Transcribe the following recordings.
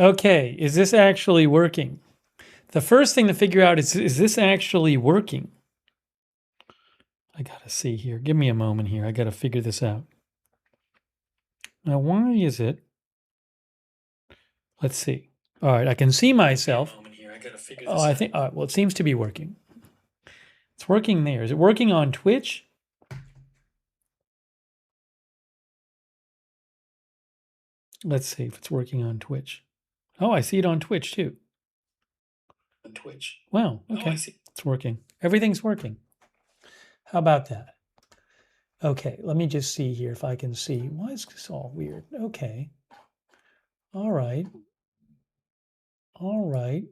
Okay, is this actually working? The first thing to figure out is this actually working? I gotta see here. Give me a moment here. I gotta figure this out. Now, why is it? Let's see. All right, I can see myself. Oh, I think, well, it seems to be working. It's working there. Is it working on Twitch? Let's see if it's working on Twitch. Oh, I see it on Twitch too. On Twitch. Wow, okay. Oh, I see. It's working. Everything's working. How about that? Okay, let me just see here if I can see. Why is this all weird? Okay. All right. All right.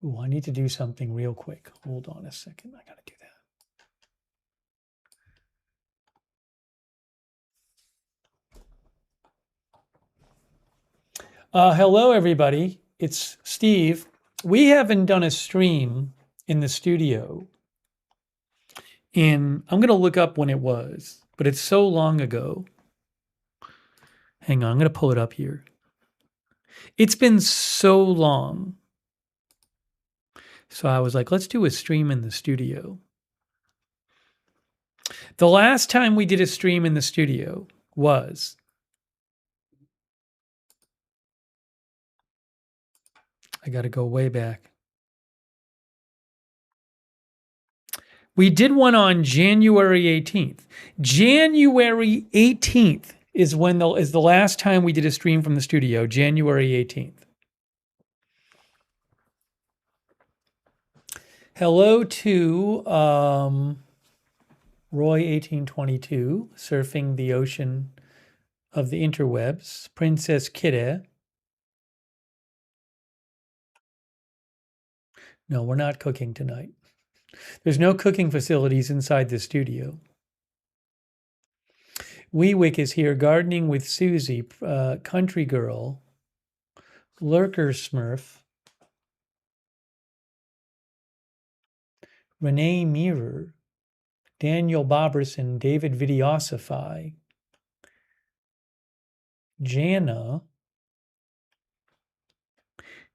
Ooh, I need to do something real quick. Hold on a second. I got to do that. Hello, everybody. It's Steve. We haven't done a stream in the studio I'm going to look up when it was, but it's so long ago. Hang on, I'm going to pull it up here. It's been so long. So I was like, let's do a stream in the studio. The last time we did a stream in the studio was I got to go way back. We did one on January 18th. January 18th is the last time we did a stream from the studio, January 18th. Hello to Roy 1822, surfing the ocean of the interwebs, Princess Kidde. No, we're not cooking tonight. There's no cooking facilities inside the studio. Weewick is here, gardening with Susie, country girl, lurker smurf, Renee Mirror, Daniel Boberson, David Videosify, Jana.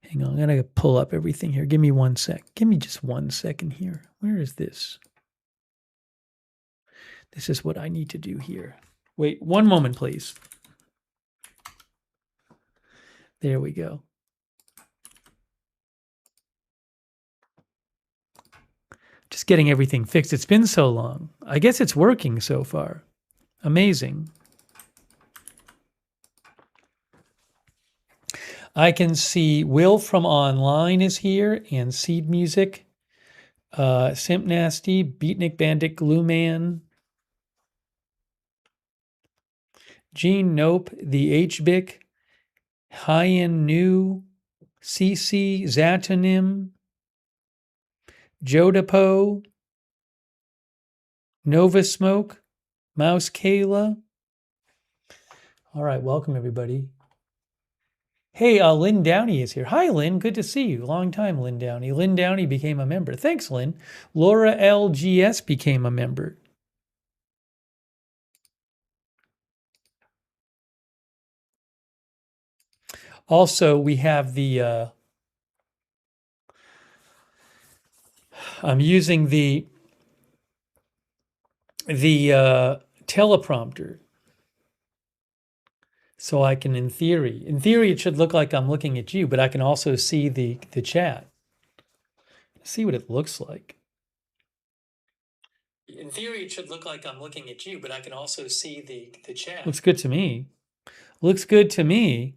Hang on, I'm going to pull up everything here. Give me 1 sec. Give me just 1 second here. Where is this? This is what I need to do here. Wait, 1 moment, please. There we go. Just getting everything fixed. It's been so long. I guess it's working so far. Amazing. I can see Will from online is here, and Seed Music, Simp Nasty, Beatnik Bandit, Glue Man, Gene Nope, the HBIC, Hyen New, CC, Zatonym, Jodapo, Nova Smoke, Mouse Kayla. All right, welcome everybody. Hey, Lynn Downey is here. Hi, Lynn. Good to see you. Long time, Lynn Downey. Lynn Downey became a member. Thanks, Lynn. Laura LGS became a member. Also, we have the, I'm using the teleprompter. So I can, in theory, it should look like I'm looking at you, but I can also see the chat. See what it looks like. In theory, it should look like I'm looking at you, but I can also see the chat. Looks good to me. Looks good to me.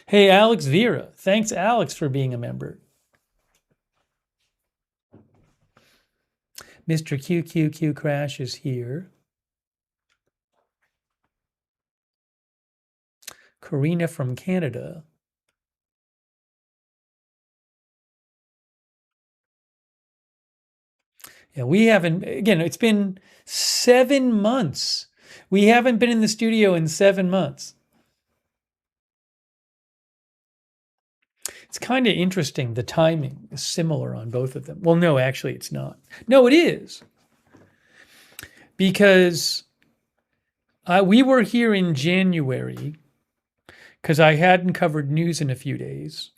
Hey, Alex Vera. Thanks, Alex, for being a member. Mr. QQQ Crash is here. Karina from Canada. Yeah, we haven't, again, it's been 7 months. We haven't been in the studio in 7 months. It's kind of interesting. The timing is similar on both of them. Well, no, actually it's not. No, it is. because we were here in January because I hadn't covered news in a few days.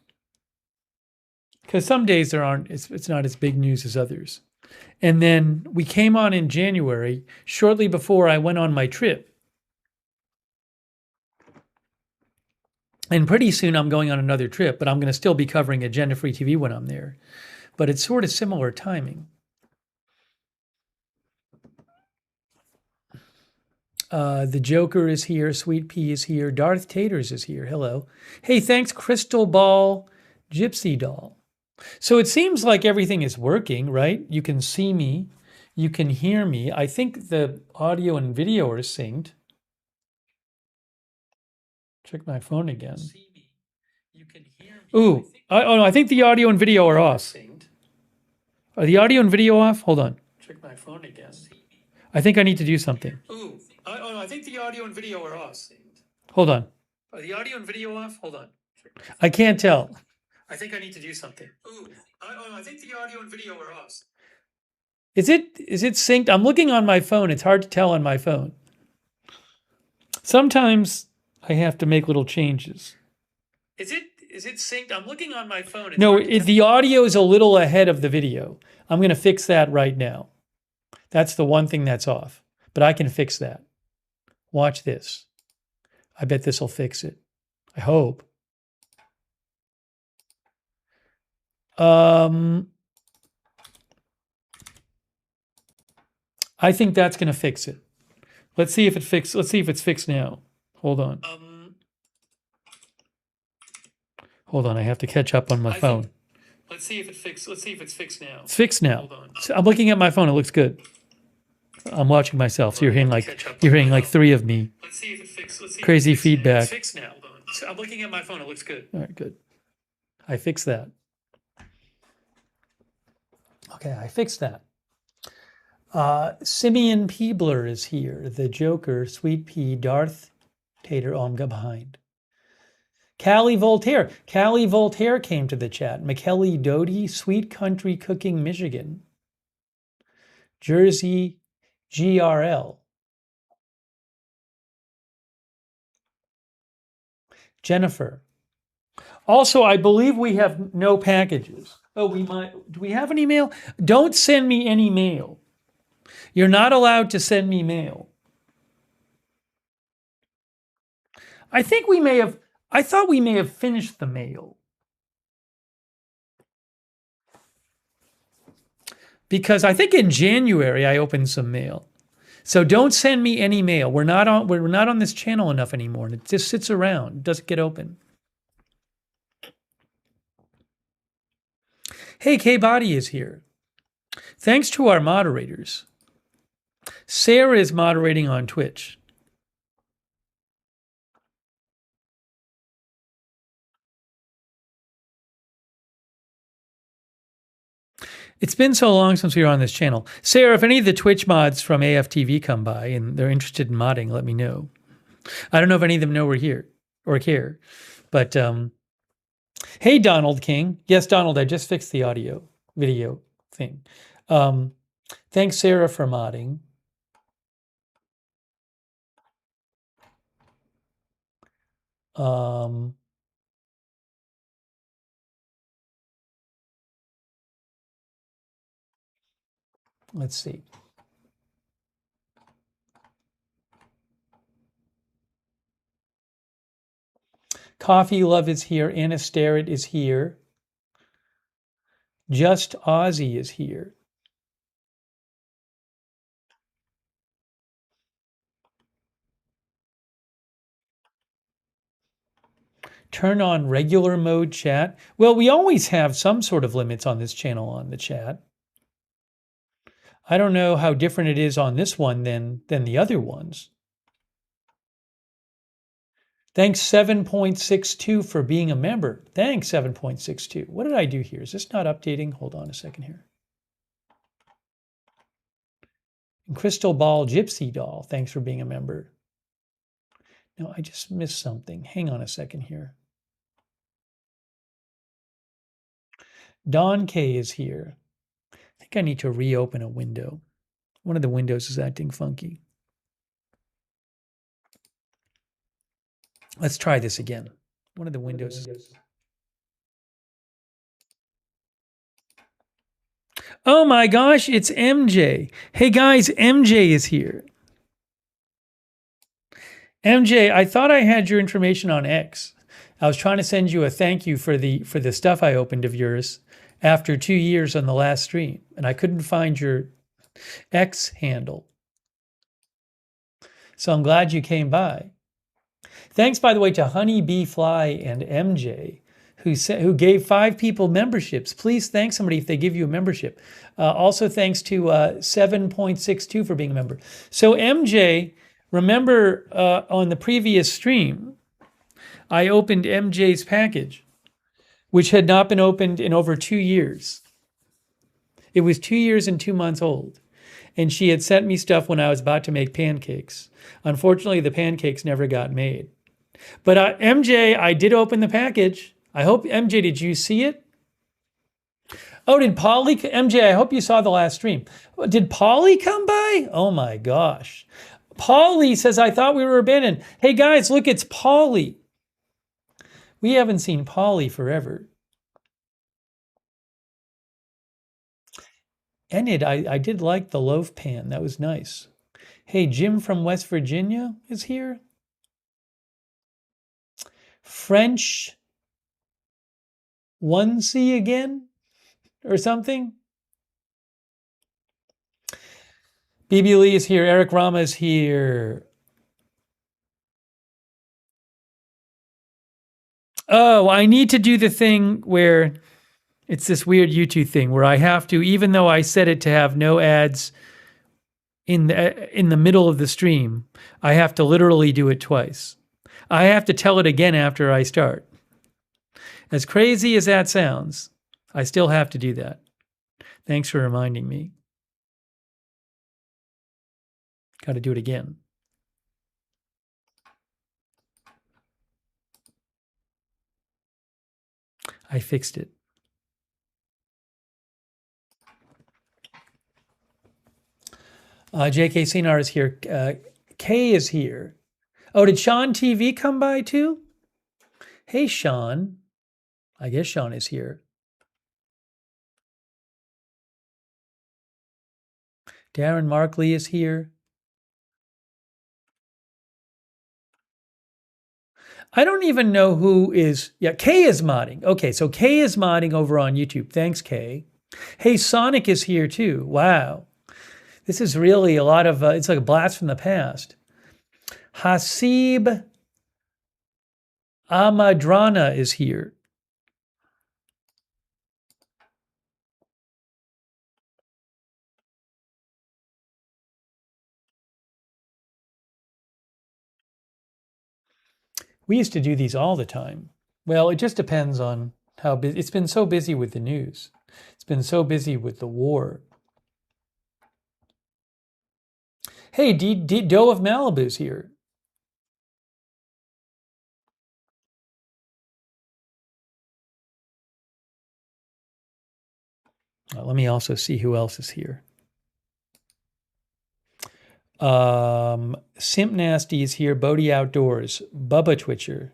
Because some days it's not as big news as others. And then we came on in January, shortly before I went on my trip. And pretty soon I'm going on another trip, but I'm going to still be covering Agenda Free TV when I'm there. But it's sort of similar timing. The Joker is here. Sweet Pea is here. Darth Taters is here. Hello. Hey, thanks, Crystal Ball Gypsy Doll. So it seems like everything is working, right? You can see me. You can hear me. I think the audio and video are synced. Check my phone again. Ooh, oh no, I think the audio and video are off. Are the audio and video off? Hold on. Check my phone again. I think I need to do something. Ooh, oh no, I think the audio and video are off. Hold on. Are the audio and video off? Hold on. I can't tell. I think I need to do something. Ooh, oh no, I think the audio and video are off. Is it synced? I'm looking on my phone. It's hard to tell on my phone. Sometimes I have to make little changes. Is it synced? I'm looking on my phone. No, the audio is a little ahead of the video. I'm going to fix that right now. That's the one thing that's off. But I can fix that. Watch this. I bet this will fix it. I hope. I think that's going to fix it. Let's see if it's fixed now. Hold on. Hold on, I have to catch up on my phone. Let's see if it's fixed now. It's fixed now. Hold on. So I'm looking at my phone. It looks good. I'm watching myself. So you're hearing like three of me. Let's see if it's fixed. Crazy feedback. It's fixed now. Hold on. So I'm looking at my phone. It looks good. All right, good. I fixed that. Okay, I fixed that. Simeon Peebler is here. The Joker, Sweet Pea, Darth Tater. Oh, I'm behind. Callie Voltaire. Callie Voltaire came to the chat. McKelly Doty, Sweet Country Cooking, Michigan. Jersey GRL. Jennifer. Also, I believe we have no packages. Oh, we might. Do we have any mail? Don't send me any mail. You're not allowed to send me mail. I thought we may have finished the mail. Because I think in January I opened some mail. So don't send me any mail. We're not on this channel enough anymore. And it just sits around. It doesn't get open. Hey, K-Body is here. Thanks to our moderators. Sarah is moderating on Twitch. It's been so long since we were on this channel. Sarah, if any of the Twitch mods from AFTV come by and they're interested in modding, let me know. I don't know if any of them know we're here or care. But, hey, Donald King. Yes, Donald, I just fixed the audio, video thing. Thanks, Sarah, for modding. Let's see. Coffee Love is here. Anna Starrett is here. Just Aussie is here. Turn on regular mode chat. Well, we always have some sort of limits on this channel on the chat. I don't know how different it is on this one than the other ones. Thanks 7.62 for being a member. Thanks 7.62. What did I do here? Is this not updating? Hold on a second here. And Crystal Ball Gypsy Doll, thanks for being a member. No, I just missed something. Hang on a second here. Don K is here. I think I need to reopen a window. One of the windows is acting funky. Let's try this again. One of the windows. Oh my gosh, it's MJ. Hey guys, MJ is here. MJ, I thought I had your information on X. I was trying to send you a thank you for the stuff I opened of yours after 2 years on the last stream, and I couldn't find your X handle. So I'm glad you came by. Thanks, by the way, to Honeybee Fly and MJ, who gave 5 people memberships. Please thank somebody if they give you a membership. Also, thanks to 7.62 for being a member. So MJ, remember on the previous stream, I opened MJ's package, which had not been opened in over 2 years. It was 2 years and 2 months old. And she had sent me stuff when I was about to make pancakes. Unfortunately, the pancakes never got made. But MJ, I did open the package. I hope, MJ, did you see it? Oh, did Polly? MJ, I hope you saw the last stream. Did Polly come by? Oh my gosh. Polly says, I thought we were abandoned. Hey guys, look, it's Polly. We haven't seen Polly forever. Enid, I did like the loaf pan. That was nice. Hey, Jim from West Virginia is here. French onesie again or something. BB Lee is here. Eric Rama is here. Oh, I need to do the thing where it's this weird YouTube thing where I have to, even though I set it to have no ads in the middle of the stream, I have to literally do it twice. I have to tell it again after I start. As crazy as that sounds, I still have to do that. Thanks for reminding me. Got to do it again. I fixed it. JK Sinar is here. Kay is here. Oh, did Sean TV come by too? Hey, Sean. I guess Sean is here. Darren Markley is here. I don't even know who is. Yeah, Kay is modding. Okay, so Kay is modding over on YouTube. Thanks, Kay. Hey, Sonic is here too. Wow. This is really a lot of, it's like a blast from the past. Hasib Amadrana is here. We used to do these all the time. Well, it just depends on how busy. It's been so busy with the news. It's been so busy with the war. Hey, Doe of Malibu's here. Let me also see who else is here. Simp Nasty is here. Bodie Outdoors. Bubba Twitcher.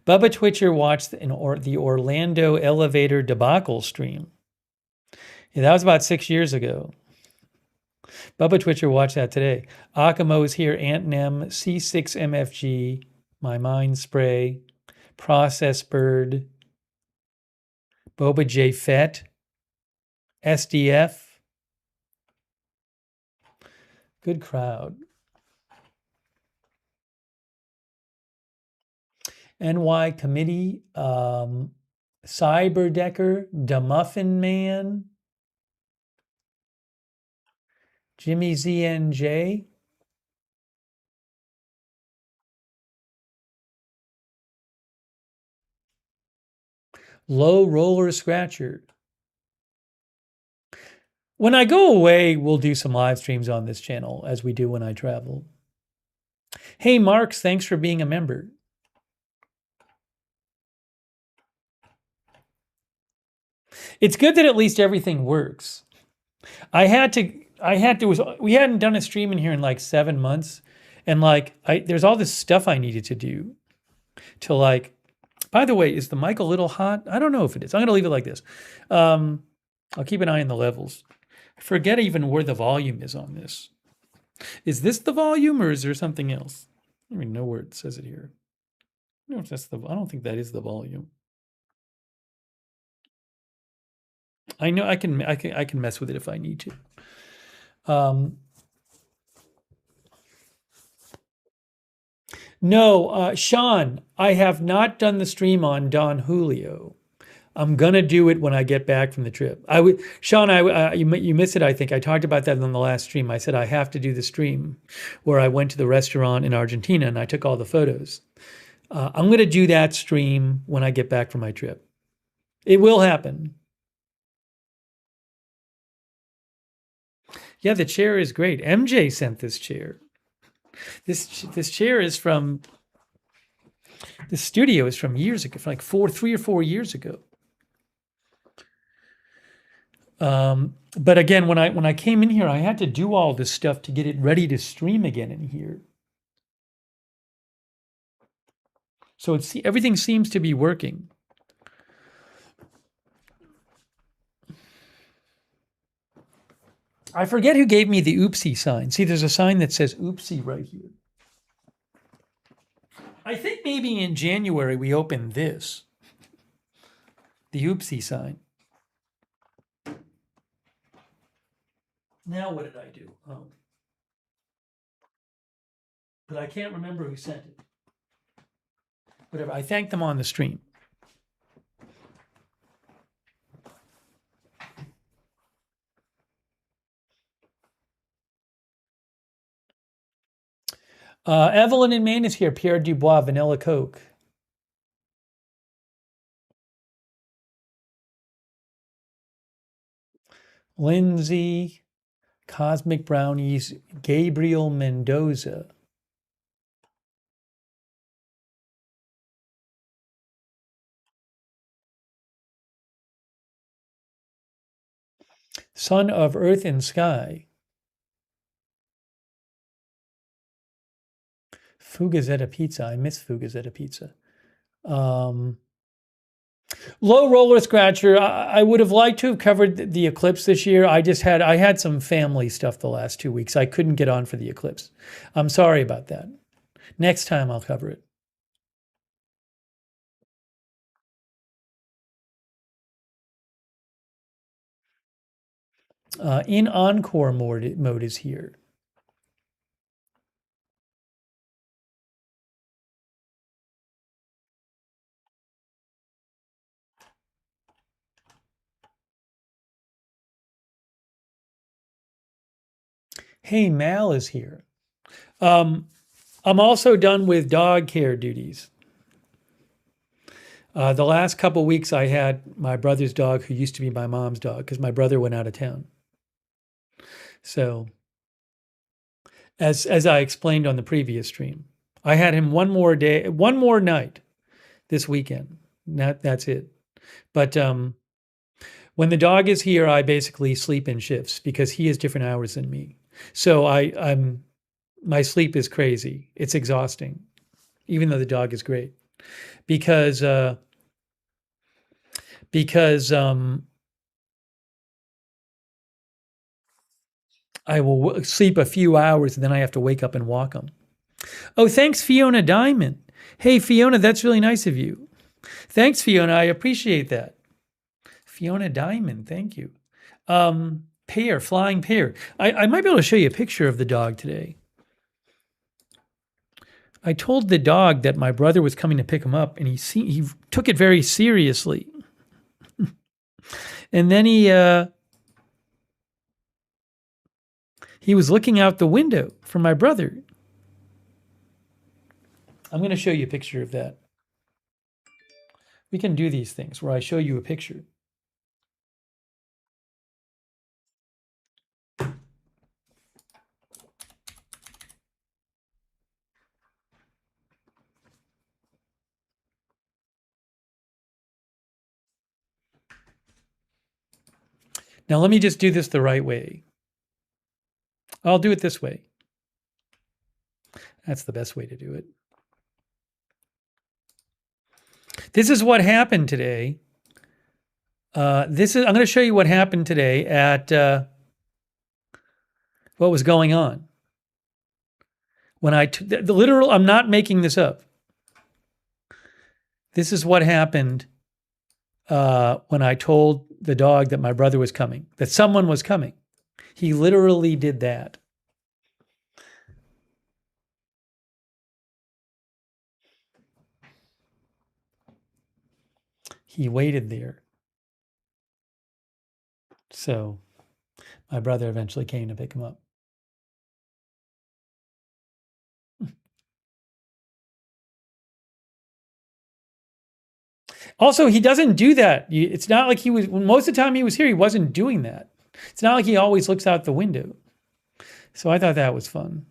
Bubba Twitcher watched the Orlando elevator debacle stream. Yeah, that was about 6 years ago. Bubba Twitcher watched that today. Akamo is here. Ant Nem. C6MFG. My Mind Spray. Process Bird. Boba J Fett. SDF. Good crowd. NY Committee, Cyberdecker, Da Muffin Man, Jimmy ZNJ, Low Roller Scratcher. When I go away, we'll do some live streams on this channel as we do when I travel. Hey, Marks, thanks for being a member. It's good that at least everything works. I had to we hadn't done a stream in here in like 7 months, and like there's all this stuff I needed to do to like. By the way, is the mic a little hot? I don't know if it is. I'm gonna leave it like this. Um, I'll keep an eye on the levels. I forget even where the volume is on this. Is this the volume or is there something else? I don't even know where it says it here. I don't know if that's the. I don't think that is the volume. I know I can mess with it if I need to. No, Sean, I have not done the stream on Don Julio. I'm gonna do it when I get back from the trip. Sean, you missed it. I think I talked about that on the last stream. I said I have to do the stream where I went to the restaurant in Argentina and I took all the photos. I'm gonna do that stream when I get back from my trip. It will happen. Yeah, the chair is great. MJ sent this chair. This chair is from this studio is from years ago, from like 3 or 4 years ago. But again, when I came in here, I had to do all this stuff to get it ready to stream again in here. So everything seems to be working. I forget who gave me the oopsie sign. See, there's a sign that says oopsie right here. I think maybe in January we opened this, the oopsie sign. Now what did I do? Oh. But I can't remember who sent it. Whatever, I thanked them on the stream. Evelyn in Maine is here. Pierre Dubois, Vanilla Coke. Lindsay, Cosmic Brownies, Gabriel Mendoza. Son of Earth and Sky. Fugazetta Pizza. I miss Fugazetta Pizza. Low Roller Scratcher. I would have liked to have covered the eclipse this year. I had some family stuff the last 2 weeks. I couldn't get on for the eclipse. I'm sorry about that. Next time I'll cover it. In Encore mode is here. Hey, Mal is here. I'm also done with dog care duties. The last couple weeks I had my brother's dog, who used to be my mom's dog, because my brother went out of town. So, as I explained on the previous stream, I had him one more night this weekend. That's it. But when the dog is here, I basically sleep in shifts because he has different hours than me. So my sleep is crazy. It's exhausting, even though the dog is great, because I will sleep a few hours and then I have to wake up and walk him. Oh, thanks, Fiona Diamond. Hey, Fiona, that's really nice of you. Thanks, Fiona. I appreciate that. Fiona Diamond, thank you. Pear, flying pear. I might be able to show you a picture of the dog today. I told the dog that my brother was coming to pick him up, and he took it very seriously. And then he was looking out the window for my brother. I'm going to show you a picture of that. We can do these things where I show you a picture. Now let me just do this the right way. I'll do it this way. That's the best way to do it. This is what happened today. I'm going to show you what happened today at what was going on. When the literal, I'm not making this up. This is what happened when I told the dog that my brother was coming, that someone was coming. He literally did that. He waited there. So my brother eventually came to pick him up. Also, he doesn't do that. It's not like he was, most of the time he was here, he wasn't doing that. It's not like he always looks out the window. So I thought that was fun.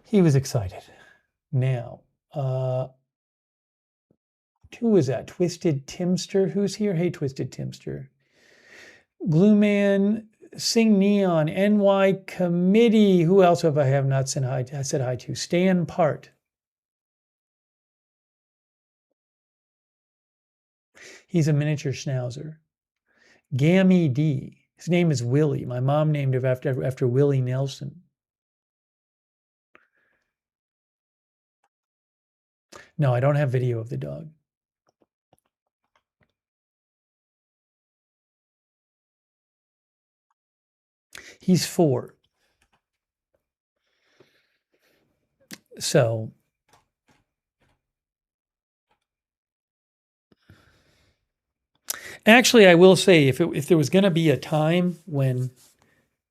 He was excited. Now, who is that? Twisted Timster, who's here? Hey, Twisted Timster. Glue Man, Sing Neon, NY Committee. Who else have I have not said hi to? Stan Part. He's a miniature schnauzer. Gammy D. His name is Willie. My mom named him after Willie Nelson. No, I don't have video of the dog. He's 4. So actually, I will say if there was going to be a time when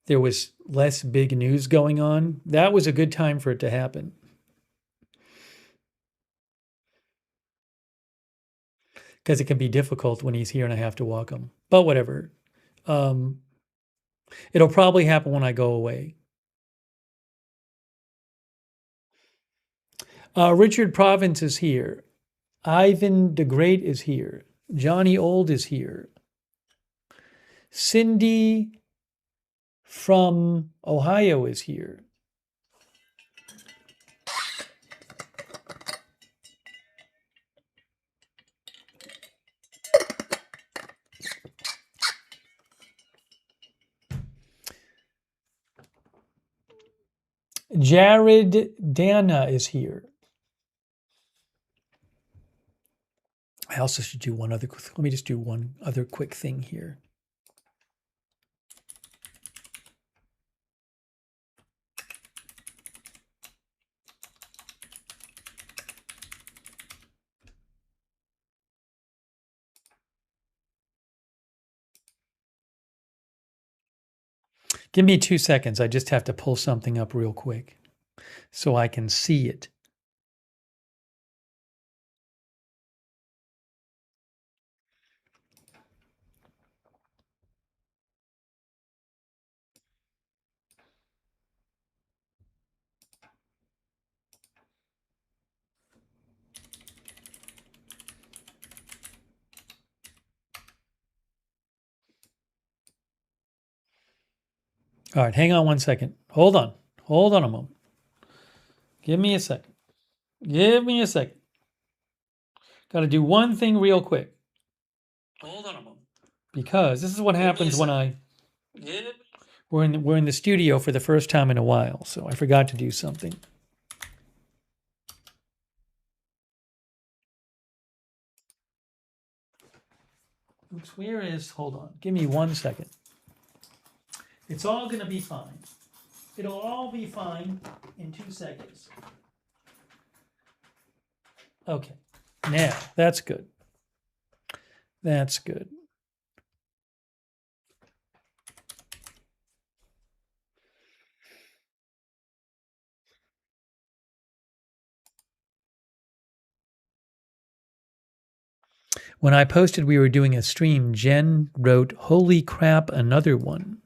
there was less big news going on, that was a good time for it to happen. Because it can be difficult when he's here and I have to walk him. But whatever. It'll probably happen when I go away. Richard Province is here. Ivan the Great is here. Johnny Old is here. Cindy from Ohio is here. Jared Dana is here. I also should do one other, let me just do one other quick thing here. Give me 2 seconds. I just have to pull something up real quick so I can see it. All right, hang on 1 second. Hold on. Hold on a moment. Give me a second. Give me a second. Got to do one thing real quick. Hold on a moment. Because this is what happens when we're in the studio for the first time in a while, so I forgot to do something. Oops, hold on. Give me 1 second. It's all going to be fine. It'll all be fine in 2 seconds. Okay. Now, that's good. That's good. When I posted we were doing a stream, Jen wrote, "Holy crap, another one."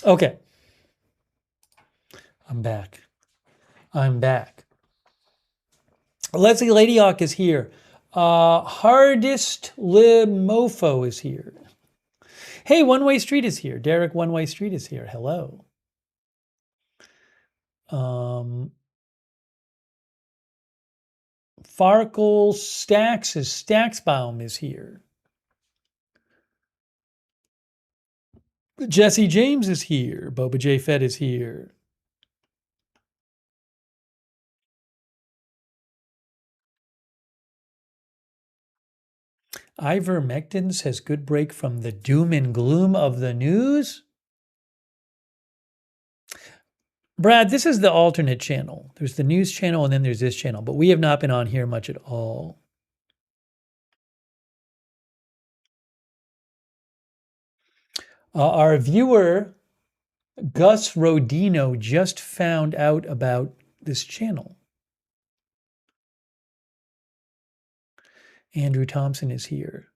Okay. I'm back. Leslie Ladyhawk is here. Hardest Lib Mofo is here. Hey, One Way Street is here. Derek One Way Street is here. Hello. Farkle Stacksbaum is here. Jesse James is here. Boba J. Fett is here. Ivermectin says good break from the doom and gloom of the news. Brad, this is the alternate channel. There's the news channel and then there's this channel, but we have not been on here much at all. Our viewer, Gus Rodino, just found out about this channel. Andrew Thompson is here.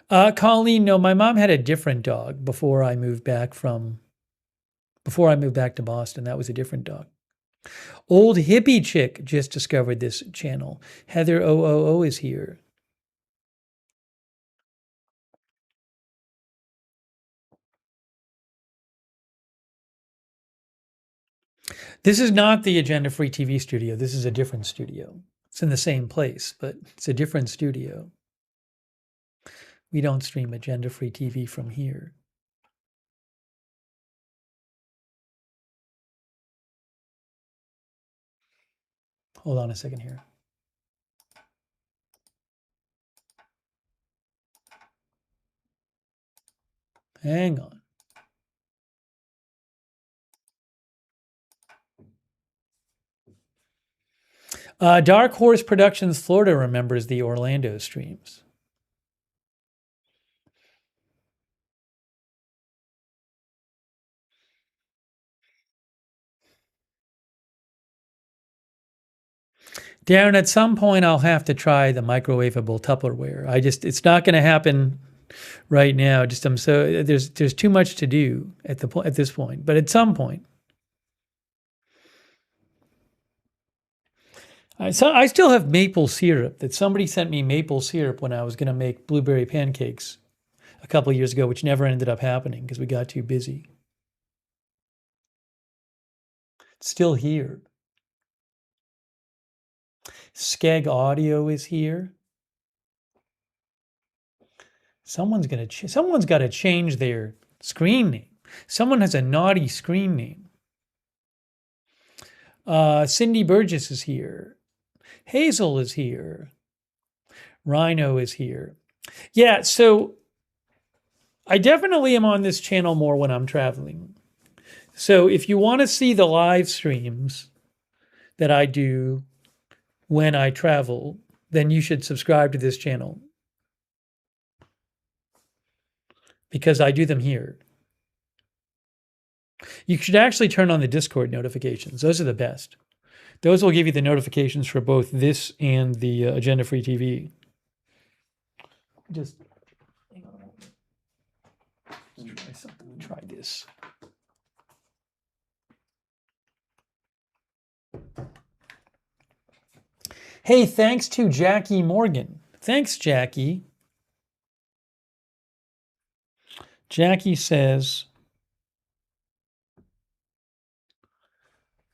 Colleen, no, my mom had a different dog before I moved back to Boston. That was a different dog. Old Hippie Chick just discovered this channel. Heather OOO is here. This is not the Agenda Free TV studio. This is a different studio. It's in the same place, but it's a different studio. We don't stream Agenda Free TV from here. Hold on a second here. Hang on. Dark Horse Productions Florida remembers the Orlando streams. Darren, at some point I'll have to try the microwavable Tupperware. It's not going to happen right now. There's too much to do at this point, but at some point. I still have maple syrup that somebody sent me maple syrup when I was going to make blueberry pancakes a couple of years ago, which never ended up happening because we got too busy. It's still here. Skeg Audio is here. Someone's got to change their screen name. Someone has a naughty screen name. Cindy Burgess is here. Hazel is here. Rhino is here. Yeah, so I definitely am on this channel more when I'm traveling. So if you want to see the live streams that I do when I travel, then you should subscribe to this channel. Because I do them here. You should actually turn on the Discord notifications. Those are the best. Those will give you the notifications for both this and the Agenda Free TV. Just hang on a moment. Let's try something. Try this. Hey, thanks to Jackie Morgan. Thanks, Jackie. Jackie says,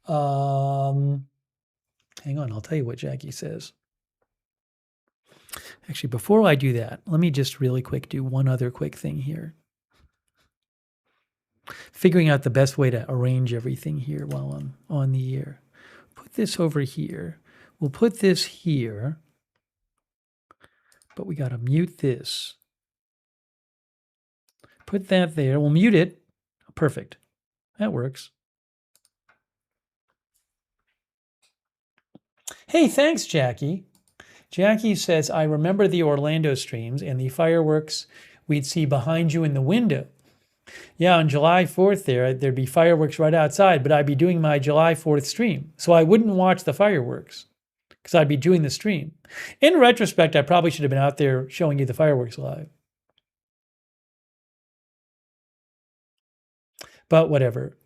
hang on, I'll tell you what Jackie says. Actually, before I do that, let me just really quick do one other quick thing here. Figuring out the best way to arrange everything here while I'm on the air. Put this over here. We'll put this here, but we got to mute this. Put that there. We'll mute it. Perfect. That works. Hey, thanks, Jackie. Jackie says, I remember the Orlando streams and the fireworks we'd see behind you in the window. Yeah, on July 4th there'd be fireworks right outside, but I'd be doing my July 4th stream. So I wouldn't watch the fireworks because I'd be doing the stream. In retrospect, I probably should have been out there showing you the fireworks live. But whatever.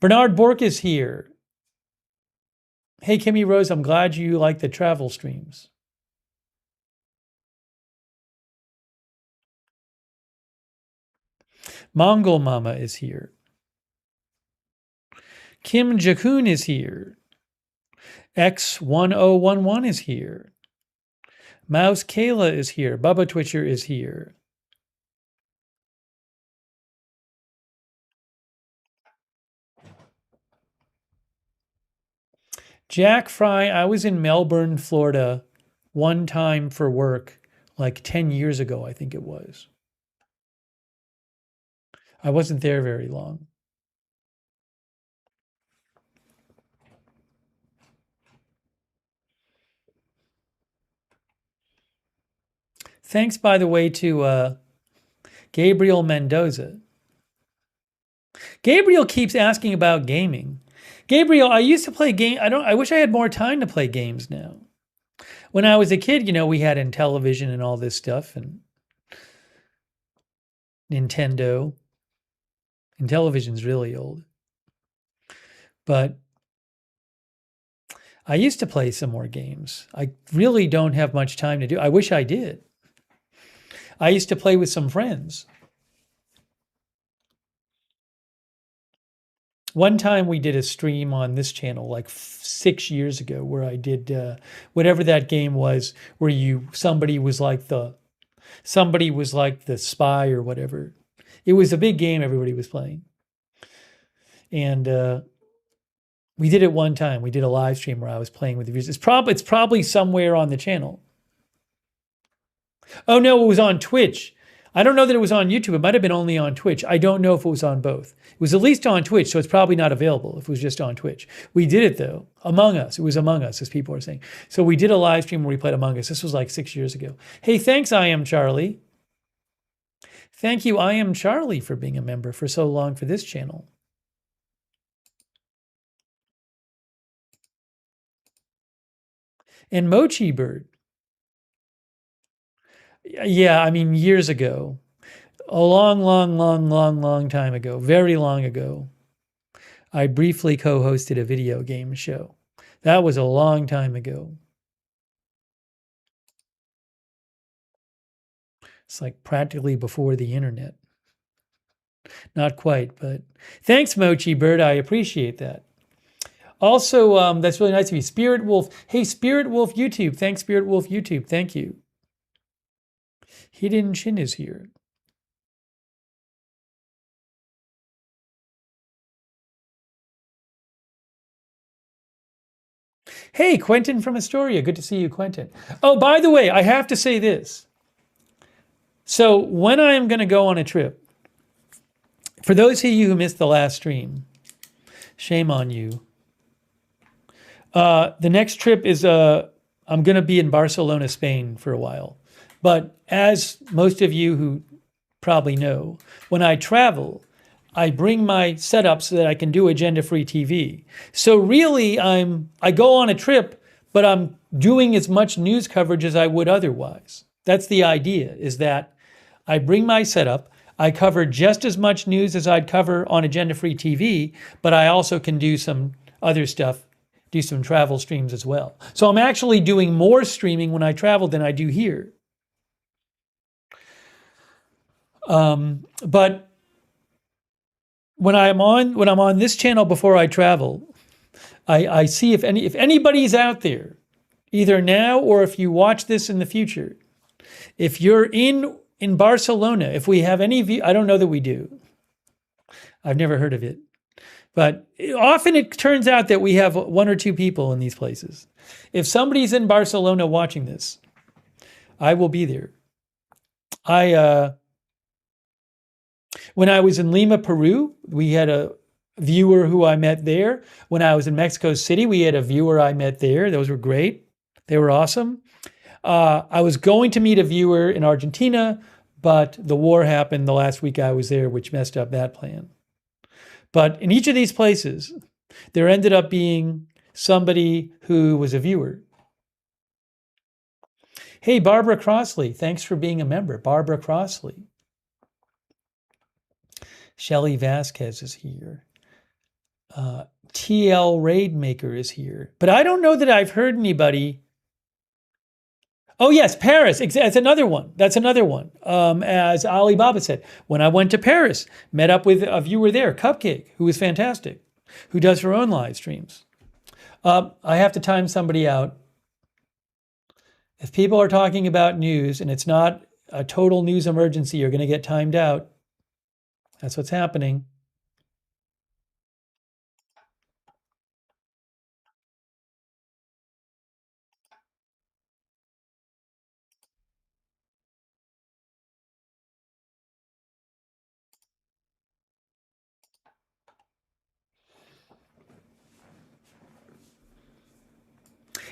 Bernard Bork is here. Hey, Kimmy Rose, I'm glad you like the travel streams. Mongol Mama is here. Kim Jakun is here. X1011 is here. Mouse Kayla is here. Bubba Twitcher is here. Jack Fry, I was in Melbourne, Florida one time for work, like 10 years ago, I think it was. I wasn't there very long. Thanks, by the way, to Gabriel Mendoza. Gabriel keeps asking about gaming. Gabriel, I used to play game. I wish I had more time to play games now. When I was a kid, we had Intellivision and all this stuff and Nintendo. Intellivision's really old. But I used to play some more games. I really don't have much time to do. I wish I did. I used to play with some friends. One time we did a stream on this channel like 6 years ago where I did whatever that game was where somebody was like the spy or whatever. It was a big game everybody was playing. And we did it one time. We did a live stream where I was playing with the viewers. It's probably somewhere on the channel. Oh no, it was on Twitch. I don't know that it was on YouTube. It might have been only on Twitch. I don't know if it was on both. It was at least on Twitch, so it's probably not available if it was just on Twitch. We did it though. Among Us. It was Among Us, as people are saying. So we did a live stream where we played Among Us. This was like 6 years ago. Hey, thanks, I Am Charlie. Thank you, I Am Charlie, for being a member for so long for this channel. And Mochi Bird. Yeah, I mean, years ago. A long time ago. Very long ago. I briefly co-hosted a video game show. That was a long time ago. It's like practically before the internet. Not quite, but thanks, Mochi Bird. I appreciate that. Also, that's really nice of you. Spirit Wolf. Hey, Spirit Wolf YouTube. Thanks, Spirit Wolf YouTube. Thank you. Hidden Chin is here. Hey, Quentin from Astoria. Good to see you, Quentin. Oh, by the way, I have to say this. So when I am going to go on a trip, for those of you who missed the last stream, shame on you. The next trip is I'm going to be in Barcelona, Spain for a while. But as most of you who probably know, when I travel, I bring my setup so that I can do agenda-free TV. So really, I go on a trip, but I'm doing as much news coverage as I would otherwise. That's the idea, is that I bring my setup, I cover just as much news as I'd cover on agenda-free TV, but I also can do some other stuff, do some travel streams as well. So I'm actually doing more streaming when I travel than I do here. But when I'm on this channel before I travel, I see if anybody's out there, either now or if you watch this in the future, if you're in Barcelona, if we have any I don't know that we do. I've never heard of it. But often it turns out that we have one or two people in these places. If somebody's in Barcelona watching this, I will be there. When I was in Lima, Peru, we had a viewer who I met there. When I was in Mexico City, we had a viewer I met there. Those were great. They were awesome. I was going to meet a viewer in Argentina, but the war happened the last week I was there, which messed up that plan. But in each of these places, there ended up being somebody who was a viewer. Hey, Barbara Crossley, thanks for being a member. Barbara Crossley. Shelly Vasquez is here. TL Raidmaker is here. But I don't know that I've heard anybody. Oh, yes, Paris. That's another one. That's another one. As Alibaba said, when I went to Paris, met up with a viewer there, Cupcake, who was fantastic, who does her own live streams. I have to time somebody out. If people are talking about news and it's not a total news emergency, you're going to get timed out. That's what's happening.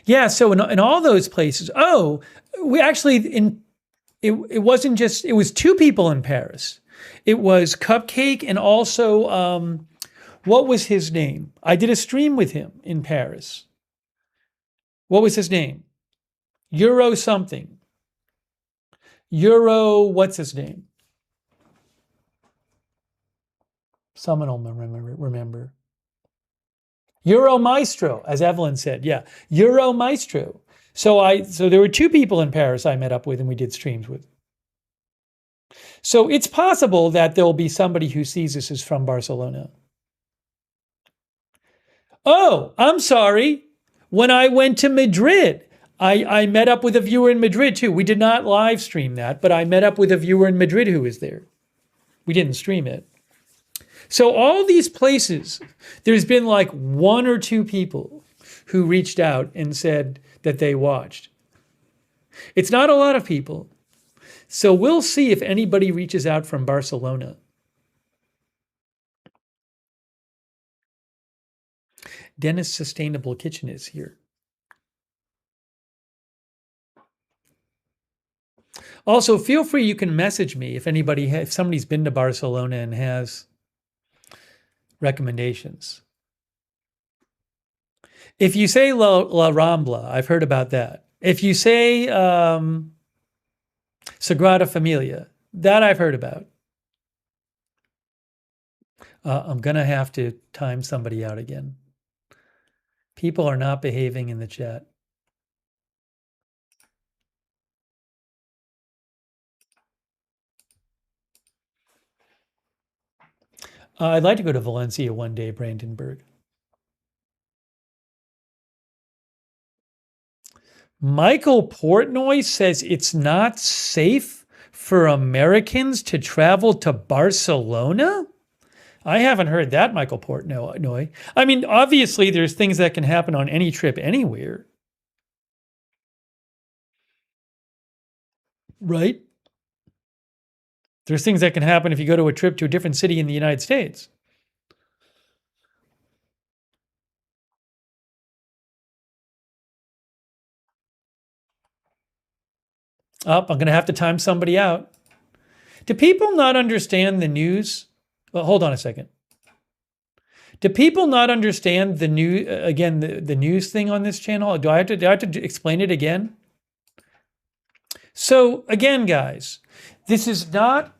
Yeah, so in all those places, we actually it wasn't just, it was two people in Paris. It was Cupcake and also what was his name? I did a stream with him in Paris. What was his name? Euro something. Euro, what's his name? Someone will remember. Euro Maestro, as Evelyn said. Yeah, Euro Maestro. So there were two people in Paris I met up with and we did streams with. So it's possible that there'll be somebody who sees this as from Barcelona. Oh, I'm sorry. When I went to Madrid, I met up with a viewer in Madrid too. We did not live stream that, but I met up with a viewer in Madrid who was there. We didn't stream it. So all these places, there's been like one or two people who reached out and said that they watched. It's not a lot of people. So we'll see if anybody reaches out from Barcelona. Dennis Sustainable Kitchen is here. Also, feel free, you can message me if if somebody's been to Barcelona and has recommendations. If you say La Rambla, I've heard about that. If you say Sagrada Familia, that I've heard about. I'm going to have to time somebody out again. People are not behaving in the chat. I'd like to go to Valencia one day, Brandenburg. Michael Portnoy says it's not safe for Americans to travel to Barcelona? I haven't heard that, Michael Portnoy. I mean, obviously, there's things that can happen on any trip anywhere. Right? There's things that can happen if you go to a trip to a different city in the United States. Oh, I'm going to have to time somebody out. Do people not understand the news? Well, hold on a second. Do people not understand the news, again, the news thing on this channel? Do I have to explain it again? So again, guys, this is not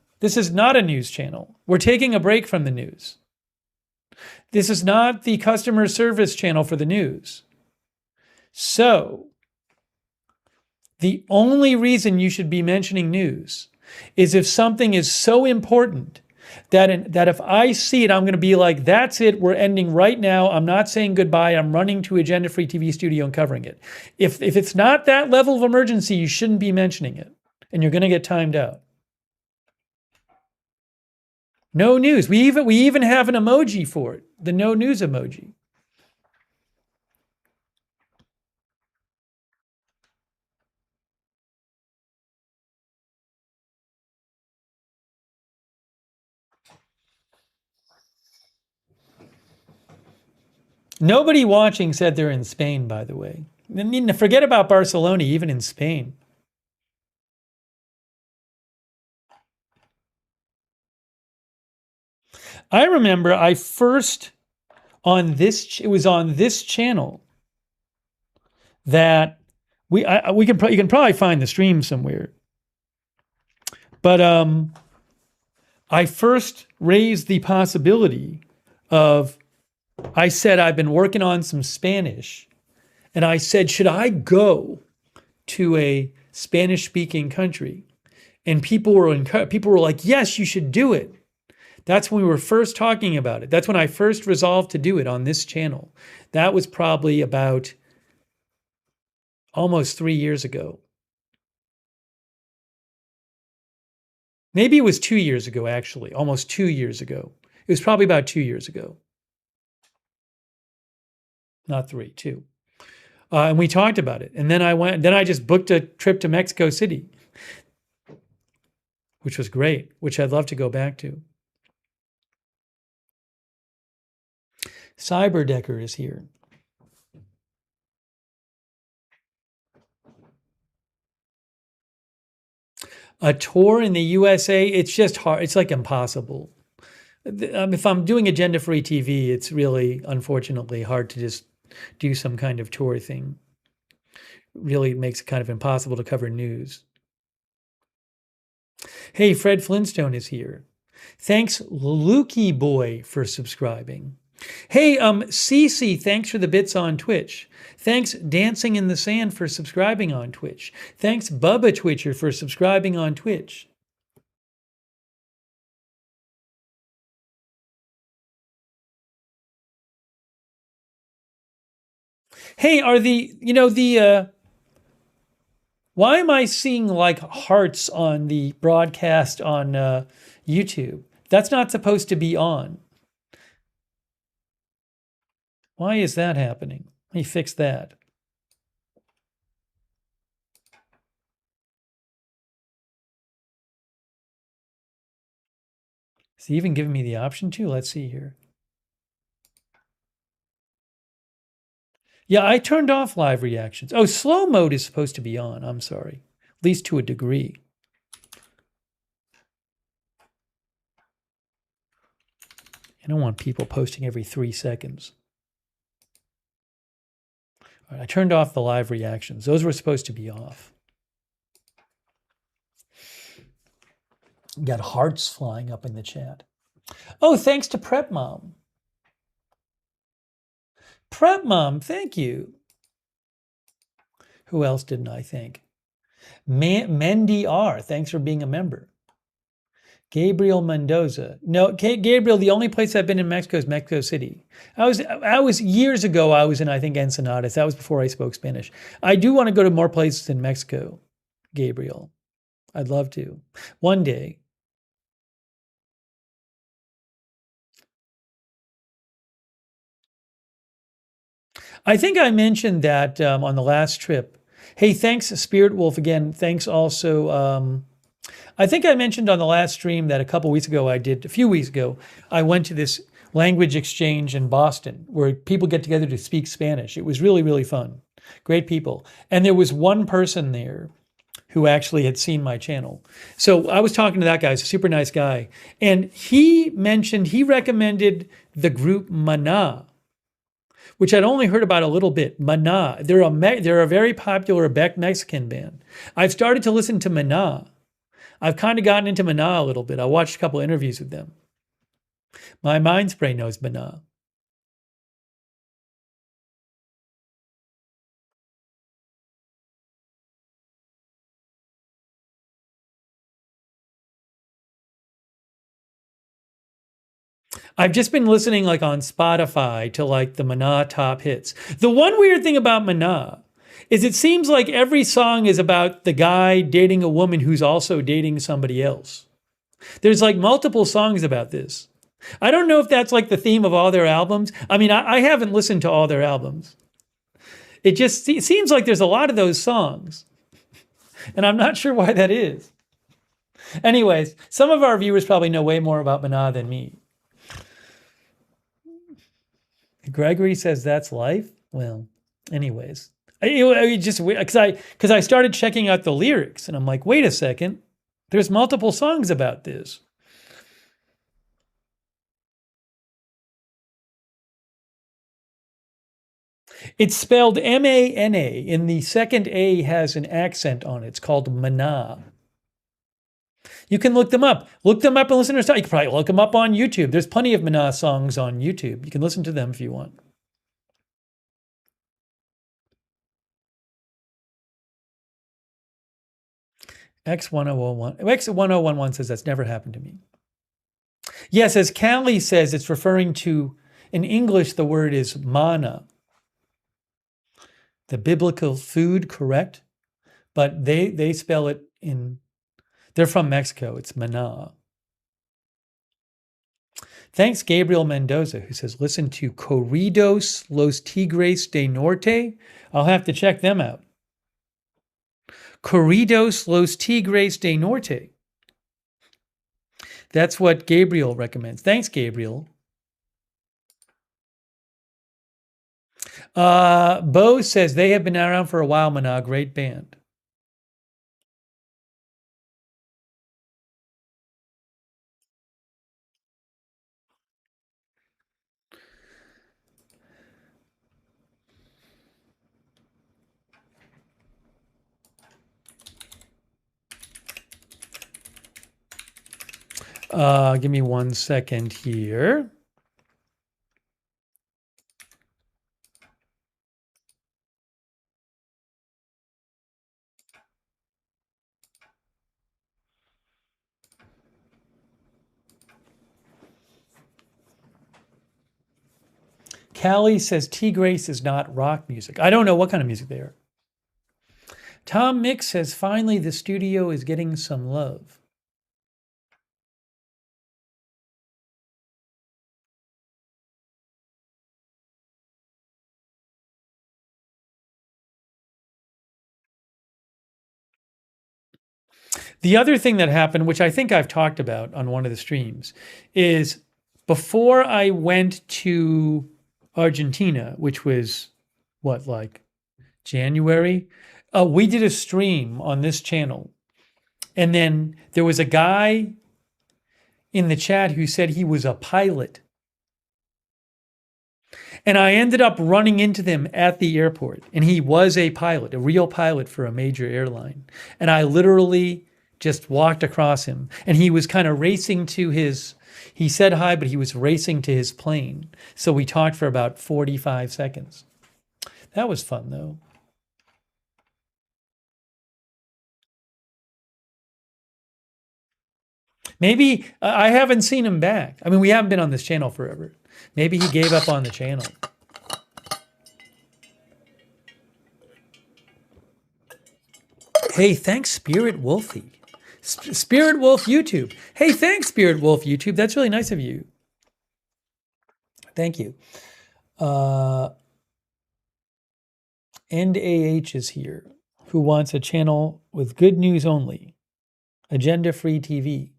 a news channel. We're taking a break from the news. This is not the customer service channel for the news. So the only reason you should be mentioning news is if something is so important that if I see it, I'm going to be like, that's it. We're ending right now. I'm not saying goodbye. I'm running to Agenda Free TV studio and covering it. If it's not that level of emergency, you shouldn't be mentioning it. And you're going to get timed out. No news. We even have an emoji for it. The no news emoji. Nobody watching said they're in Spain, by the way. I mean, forget about Barcelona, even in Spain. I remember it was on this channel that you can probably find the stream somewhere. But I first raised the possibility of, I said, I've been working on some Spanish. And I said, should I go to a Spanish speaking country? And people were like, yes, you should do it. That's when we were first talking about it. That's when I first resolved to do it on this channel. That was probably about almost 3 years ago. Maybe it was 2 years ago, actually, almost 2 years ago. It was probably about 2 years ago. Not 3, 2. And we talked about it. And then I just booked a trip to Mexico City, which was great, which I'd love to go back to. Cyberdecker is here. A tour in the USA, it's just hard. It's like impossible. If I'm doing agenda-free TV, it's really, unfortunately, hard to just do some kind of tour thing. Really makes it kind of impossible to cover news. Hey, Fred Flintstone is here. Thanks, Lukey Boy, for subscribing. Hey, Cece, thanks for the bits on Twitch. Thanks, Dancing in the Sand, for subscribing on Twitch. Thanks, Bubba Twitcher, for subscribing on Twitch. Hey, why am I seeing like hearts on the broadcast on YouTube? That's not supposed to be on. Why is that happening? Let me fix that. Is he even giving me the option to? Let's see here. Yeah, I turned off live reactions. Oh, slow mode is supposed to be on. I'm sorry. At least to a degree. I don't want people posting every 3 seconds. All right, I turned off the live reactions. Those were supposed to be off. Got hearts flying up in the chat. Oh, thanks to Prep Mom. Prep Mom, thank you. Who else didn't I thank? Mendy R, thanks for being a member. Gabriel Mendoza. No, Gabriel, the only place I've been in Mexico is Mexico City. I was years ago, I was in, I think, Ensenadas. That was before I spoke Spanish. I do want to go to more places in Mexico, Gabriel. I'd love to. One day. I think I mentioned that on the last trip. Hey, thanks, Spirit Wolf, again. Thanks also. I think I mentioned on the last stream that a few weeks ago, I went to this language exchange in Boston where people get together to speak Spanish. It was really, really fun. Great people. And there was one person there who actually had seen my channel. So I was talking to that guy. He's a super nice guy. And he recommended the group Maná, which I'd only heard about a little bit. Maná. They're a very popular Mexican band. I've started to listen to Maná. I've kind of gotten into Maná a little bit. I watched a couple interviews with them. My Mind Spray knows Maná. I've just been listening like on Spotify to like the Maná top hits. The one weird thing about Maná is it seems like every song is about the guy dating a woman who's also dating somebody else. There's like multiple songs about this. I don't know if that's like the theme of all their albums. I mean, I haven't listened to all their albums. It just seems like there's a lot of those songs. And I'm not sure why that is. Anyways, some of our viewers probably know way more about Maná than me. Gregory says that's life. Well, anyways, I just because I started checking out the lyrics and I'm like, wait a second, there's multiple songs about this. It's spelled M-A-N-A, and the second A has an accent on it. It's called Maná. You can look them up. Look them up and listen to their stuff. You can probably look them up on YouTube. There's plenty of Mana songs on YouTube. You can listen to them if you want. X1011 says that's never happened to me. Yes, as Callie says, it's referring to, in English, the word is mana. The biblical food, correct? But they spell it in, they're from Mexico. It's mana. Thanks, Gabriel Mendoza, who says, listen to Corridos Los Tigres de Norte. I'll have to check them out. Corridos Los Tigres de Norte. That's what Gabriel recommends. Thanks, Gabriel. Bo says they have been around for a while, Mana. Great band. Give me 1 second here. Callie says Tigres is not rock music. I don't know what kind of music they are. Tom Mix says finally the studio is getting some love. The other thing that happened, which I think I've talked about on one of the streams, is before I went to Argentina, which was what, like January, we did a stream on this channel. And then there was a guy in the chat who said he was a pilot. And I ended up running into them at the airport. And he was a pilot, a real pilot for a major airline. And I literally just walked across him. And he was kind of racing to his, he said hi, but he was racing to his plane. So we talked for about 45 seconds. That was fun, though. Maybe I haven't seen him back. I mean, we haven't been on this channel forever. Maybe he gave up on the channel. Hey, thanks, Spirit Wolfie. Spirit Wolf YouTube. Hey, thanks, Spirit Wolf YouTube. That's really nice of you. Thank you. End AH is here, who wants a channel with good news only. Agenda-free TV.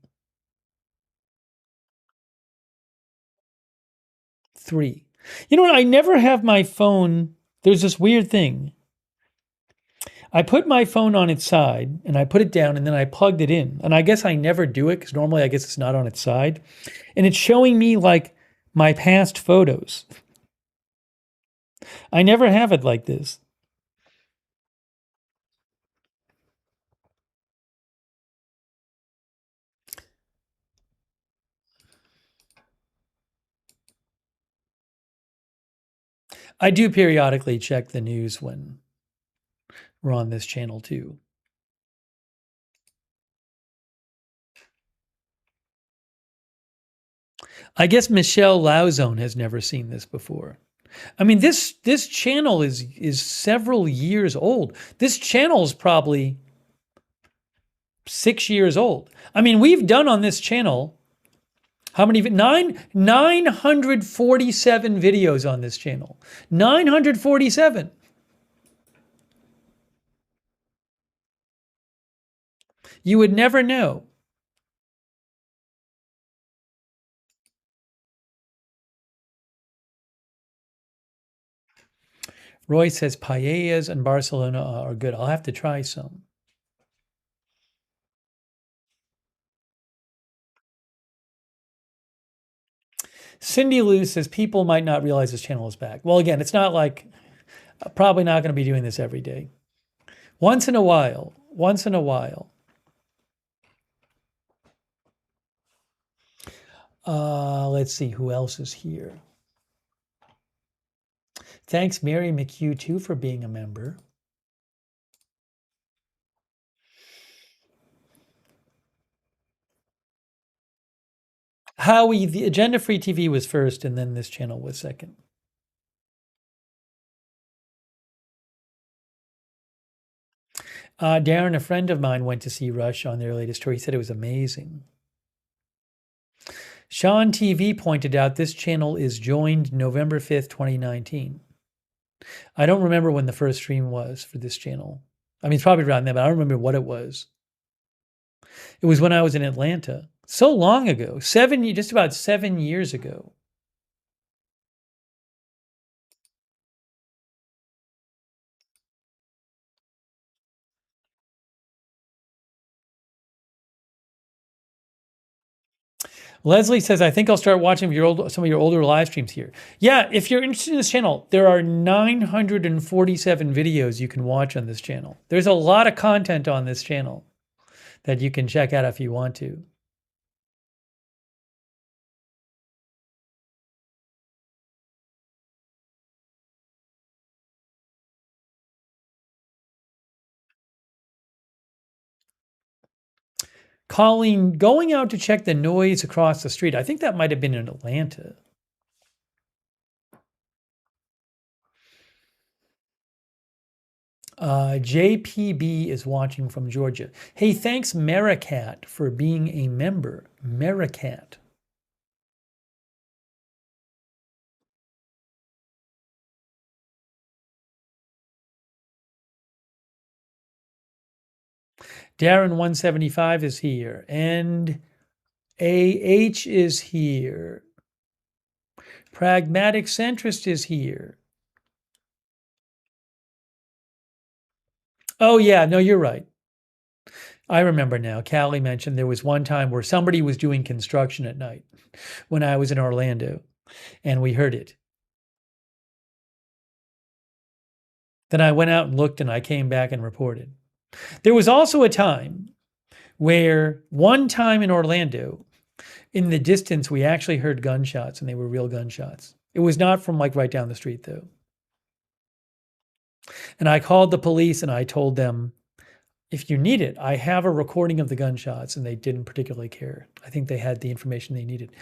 3. You know what? I never have my phone. There's this weird thing. I put my phone on its side and I put it down and then I plugged it in. And I guess I never do it because normally I guess it's not on its side. And it's showing me like my past photos. I never have it like this. I do periodically check the news when we're on this channel too. I guess Michelle Lauzone has never seen this before. I mean, this channel is several years old. This channel is probably 6 years old. I mean, we've done on this channel how many? 947 videos on this channel. 947. You would never know. Roy says paellas in Barcelona are good. I'll have to try some. Cindy Lou says people might not realize this channel is back. Well, again, it's not like, probably not going to be doing this every day. Once in a while. Let's see who else is here. Thanks, Mary McHugh, too, for being a member. Howie, the Agenda Free TV was first, and then this channel was second. Darren, a friend of mine, went to see Rush on their latest tour. He said it was amazing. Sean TV pointed out this channel is joined November 5th, 2019. I don't remember when the first stream was for this channel. I mean, it's probably around then, but I don't remember what it was. It was when I was in Atlanta. So long ago. Just about 7 years ago. Leslie says, I think I'll start watching some of your older live streams here. Yeah, if you're interested in this channel, there are 947 videos you can watch on this channel. There's a lot of content on this channel that you can check out if you want to. Colleen, going out to check the noise across the street. I think that might have been in Atlanta. JPB is watching from Georgia. Hey, thanks, Maricat, for being a member. Maricat. Darren 175 is here. And AH is here. Pragmatic Centrist is here. Oh, yeah, no, you're right. I remember now. Callie mentioned there was one time where somebody was doing construction at night when I was in Orlando, and we heard it. Then I went out and looked, and I came back and reported. There was also a time where one time in Orlando, in the distance, we actually heard gunshots, and they were real gunshots. It was not from like right down the street, though. And I called the police and I told them, if you need it, I have a recording of the gunshots, and they didn't particularly care. I think they had the information they needed.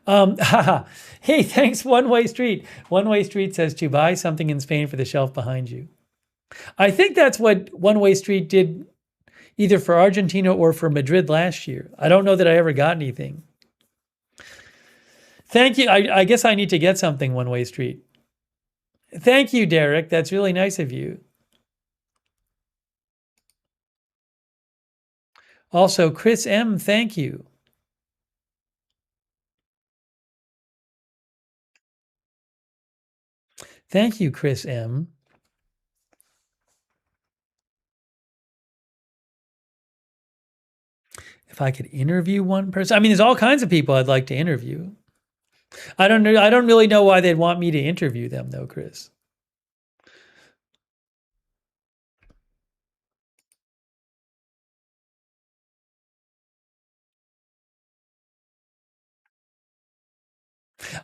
Hey, thanks, One Way Street. One Way Street says to buy something in Spain for the shelf behind you. I think that's what One Way Street did either for Argentina or for Madrid last year. I don't know that I ever got anything. Thank you. I guess I need to get something, One Way Street. Thank you, Derek. That's really nice of you. Also, Chris M., thank you. Thank you, Chris M. If I could interview one person, I mean, there's all kinds of people I'd like to interview. I don't know. I don't really know why they'd want me to interview them, though, Chris.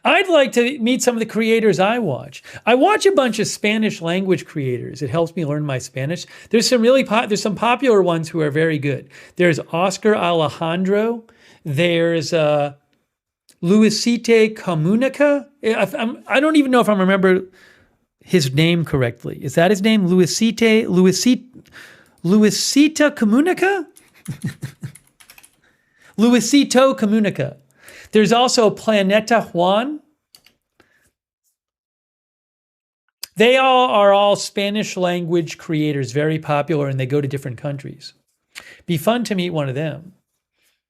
I'd like to meet some of the creators I watch. I watch a bunch of Spanish language creators. It helps me learn my Spanish. There's some popular ones who are very good. There's Oscar Alejandro. There's Luisite Comunica. I don't even know if I remember his name correctly. Is that his name? Luisita Comunica? Luisito Comunica. There's also Planeta Juan. They are all Spanish language creators, very popular, and they go to different countries. Be fun to meet one of them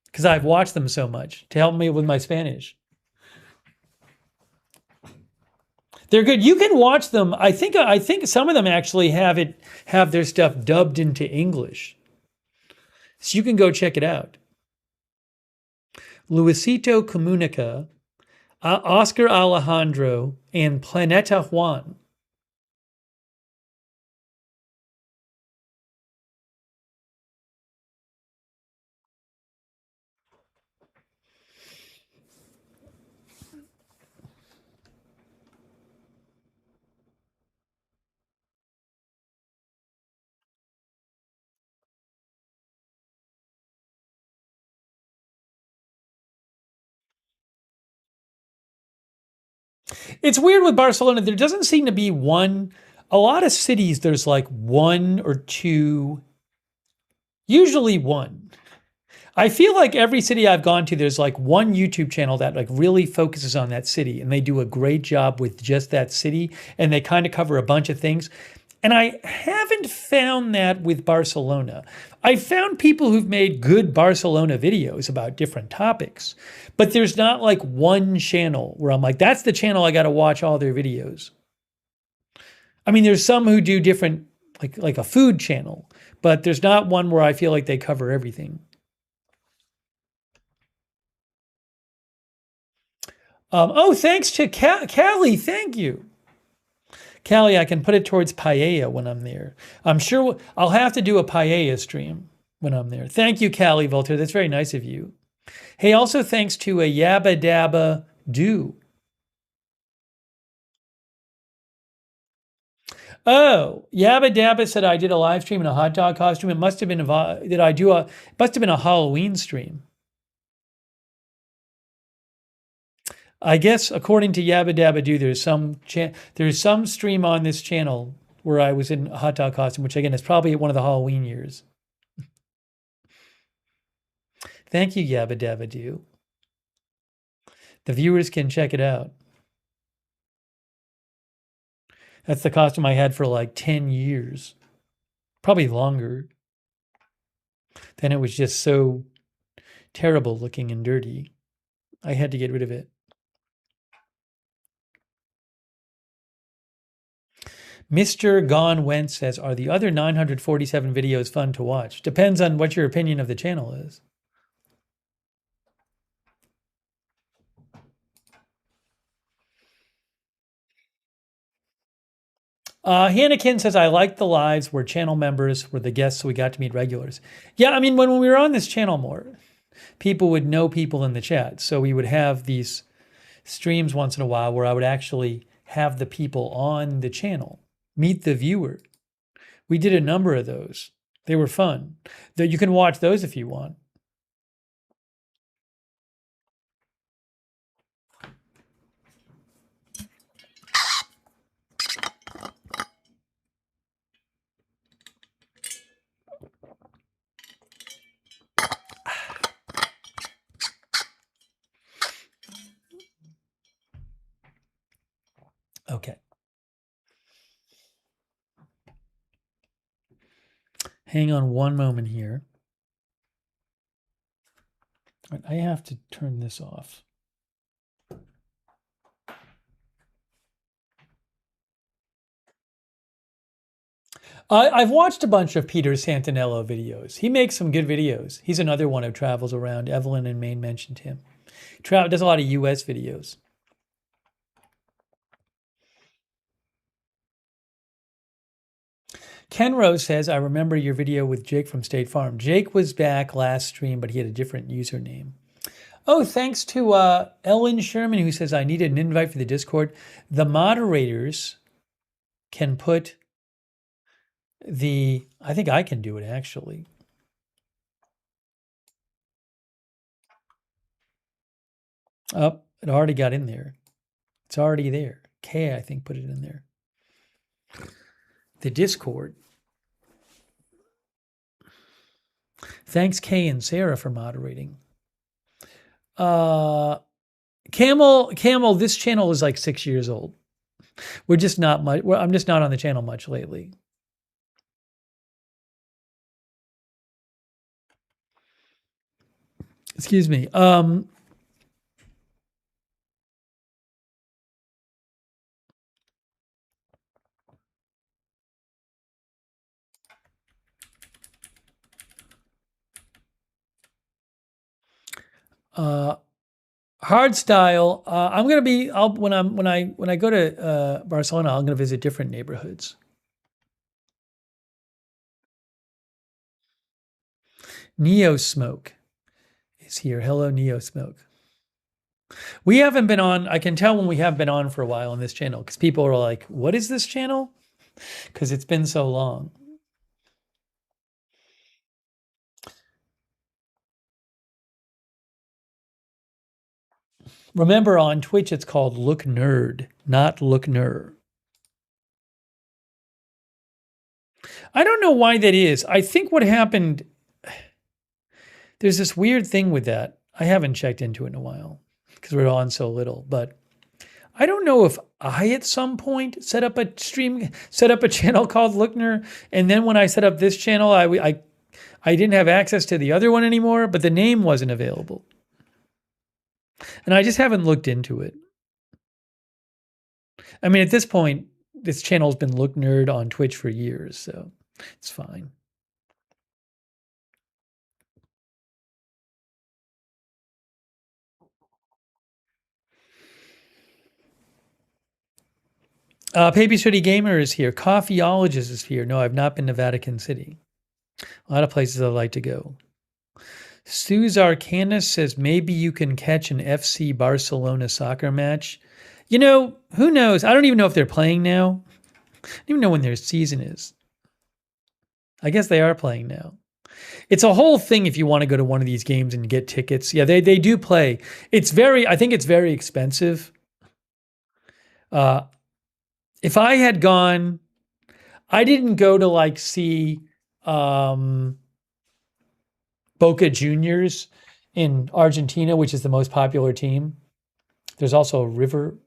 because I've watched them so much to help me with my Spanish. They're good. You can watch them. I think some of them actually have their stuff dubbed into English. So you can go check it out. Luisito Comunica, Oscar Alejandro, and Planeta Juan. It's weird with Barcelona. There doesn't seem to be one. A lot of cities, there's like one or two, usually one. I feel like every city I've gone to, there's like one YouTube channel that like really focuses on that city, and they do a great job with just that city, and they kind of cover a bunch of things. And I haven't found that with Barcelona. I found people who've made good Barcelona videos about different topics, but there's not like one channel where I'm like, that's the channel I got to watch all their videos. I mean, there's some who do different, like a food channel, but there's not one where I feel like they cover everything. Oh, thanks to Callie. Thank you. Callie, I can put it towards paella when I'm there. I'm sure I'll have to do a paella stream when I'm there. Thank you, Callie Voltaire. That's very nice of you. Hey, also thanks to a Yabba Dabba Do. Oh, Yabba Dabba said I did a live stream in a hot dog costume. It must have been did I do a must have been a Halloween stream. I guess according to Yabba Dabba Do, there's some stream on this channel where I was in a hot dog costume, which again is probably one of the Halloween years. Thank you, Yabba Dabba Do. The viewers can check it out. That's the costume I had for like 10 years, probably longer. Then it was just so terrible looking and dirty. I had to get rid of it. Mr. Gone Went says, are the other 947 videos fun to watch? Depends on what your opinion of the channel is. Hannikin says, I like the lives where channel members were the guests, so we got to meet regulars. Yeah, I mean, when we were on this channel more, people would know people in the chat. So we would have these streams once in a while where I would actually have the people on the channel meet the viewer. We did a number of those. They were fun. You can watch those if you want. Okay. Hang on one moment here. I have to turn this off. I've watched a bunch of Peter Santinello videos. He makes some good videos. He's another one who travels around. Evelyn and Maine mentioned him. Does a lot of US videos. Ken Rose says, I remember your video with Jake from State Farm. Jake was back last stream, but he had a different username. Oh, thanks to Ellen Sherman, who says, I needed an invite for the Discord. The moderators can put I think I can do it actually. Oh, it already got in there. It's already there. Kay, I think, put it in there. The Discord. Thanks, Kay and Sarah, for moderating. Camel, this channel is like 6 years old. We're just not much. I'm just not on the channel much lately. Excuse me. Hard style. I'm gonna be. When I go to Barcelona, I'm gonna visit different neighborhoods. Neo Smoke is here. Hello, Neo Smoke. We haven't been on. I can tell when we have been on for a while on this channel because people are like, "What is this channel?" Because it's been so long. Remember, on Twitch, it's called Looknerd, not Lookner. I don't know why that is. I think what happened, there's this weird thing with that. I haven't checked into it in a while because we're on so little, but I don't know if I at some point set up a channel called Lookner, and then when I set up this channel, I didn't have access to the other one anymore, but the name wasn't available. And I just haven't looked into it. I mean, at this point, this channel's been Looknerd on Twitch for years, so it's fine. Paper City Gamer is here. Coffeeologist is here. No, I've not been to Vatican City. A lot of places I'd like to go. Suze Arcanus says maybe you can catch an FC Barcelona soccer match. You know, who knows? I don't even know if they're playing now. I don't even know when their season is. I guess they are playing now. It's a whole thing if you want to go to one of these games and get tickets. Yeah, they do play. I think it's very expensive. If I had gone, I didn't go to like see Boca Juniors in Argentina, which is the most popular team. There's also River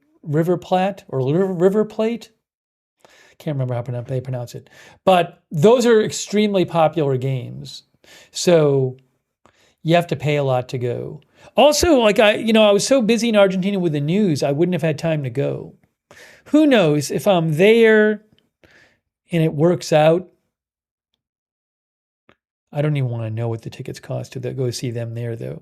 Plate or River Plate. Can't remember how they pronounce it. But those are extremely popular games. So you have to pay a lot to go. Also, like I was so busy in Argentina with the news, I wouldn't have had time to go. Who knows if I'm there and it works out. I don't even want to know what the tickets cost to go see them there, though.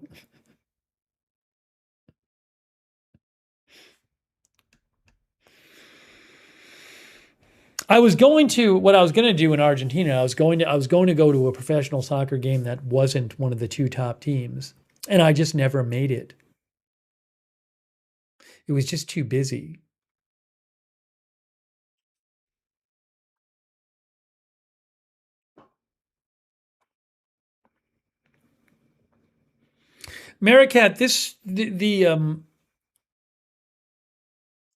What I was going to do in Argentina, I was going to go to a professional soccer game that wasn't one of the two top teams, and I just never made it. It was just too busy. Maricat,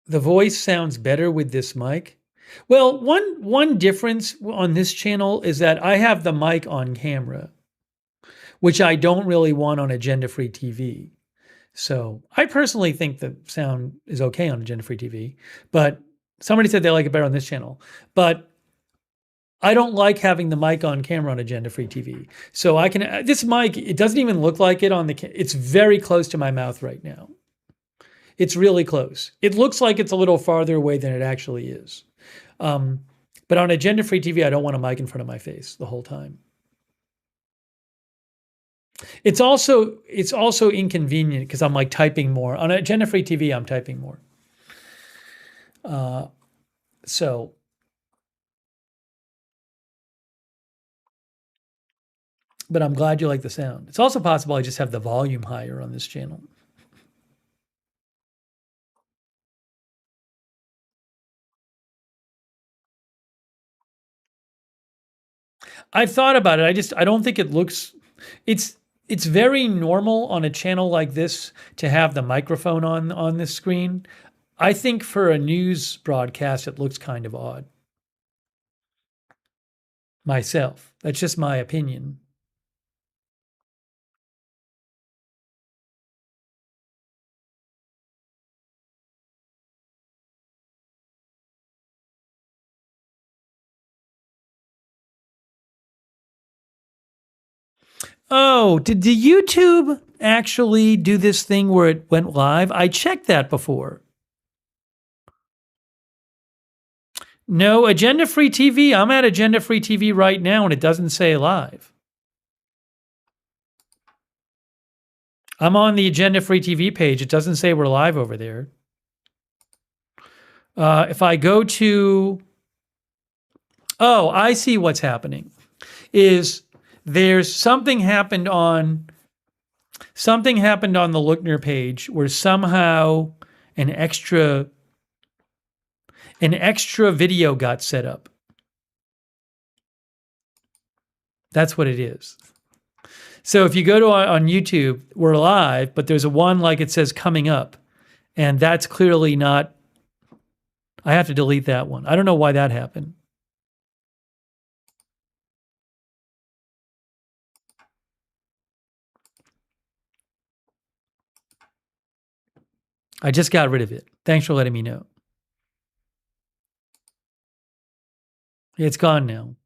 the voice sounds better with this mic. Well, one difference on this channel is that I have the mic on camera, which I don't really want on Agenda Free TV. So I personally think the sound is okay on Agenda Free TV, but somebody said they like it better on this channel. But I don't like having the mic on camera on Agenda Free TV. So this mic, it doesn't even look like it it's very close to my mouth right now. It's really close. It looks like it's a little farther away than it actually is. But on Agenda Free TV, I don't want a mic in front of my face the whole time. It's also inconvenient because I'm like typing more. On Agenda Free TV, I'm typing more. But I'm glad you like the sound. It's also possible I just have the volume higher on this channel. I've thought about it. I don't think it looks, it's very normal on a channel like this to have the microphone on this screen. I think for a news broadcast, it looks kind of odd. Myself. That's just my opinion. Oh, did the YouTube actually do this thing where it went live? I checked that before. No, Agenda Free TV. I'm at Agenda Free TV right now and it doesn't say live. I'm on the Agenda Free TV page. It doesn't say we're live over there. If I go to, oh, I see what's happening. There's something happened on the Lookner page where somehow an extra video got set up. That's what it is. So if you go to on YouTube, we're live, but there's a one like it says coming up. And that's clearly not, I have to delete that one. I don't know why that happened. I just got rid of it. Thanks for letting me know. It's gone now.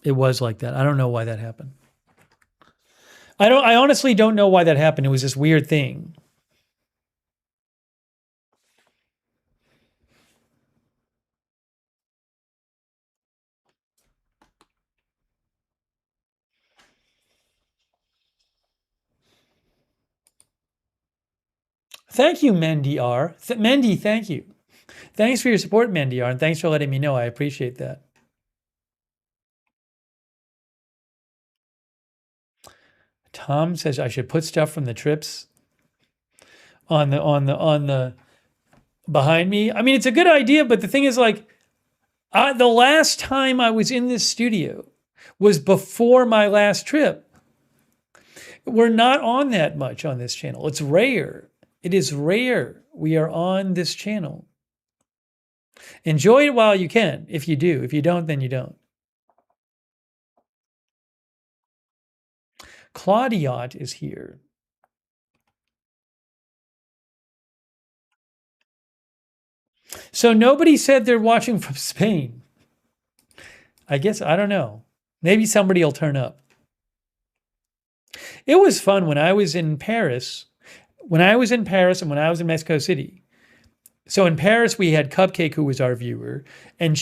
It was like that. I don't know why that happened. I honestly don't know why that happened. It was this weird thing. Thank you, Mendy R. Mendy, thank you. Thanks for your support, Mendy R, and thanks for letting me know. I appreciate that. Tom says I should put stuff from the trips on the behind me. I mean, it's a good idea, but the thing is, like, the last time I was in this studio was before my last trip. We're not on that much on this channel. It's rare. It is rare we are on this channel. Enjoy it while you can, if you do. If you don't, then you don't. Claudiot is here. So nobody said they're watching from Spain. I guess, I don't know. Maybe somebody will turn up. It was fun when I was in Paris. When I was in Paris and when I was in Mexico City. So in Paris, we had Cupcake, who was our viewer, and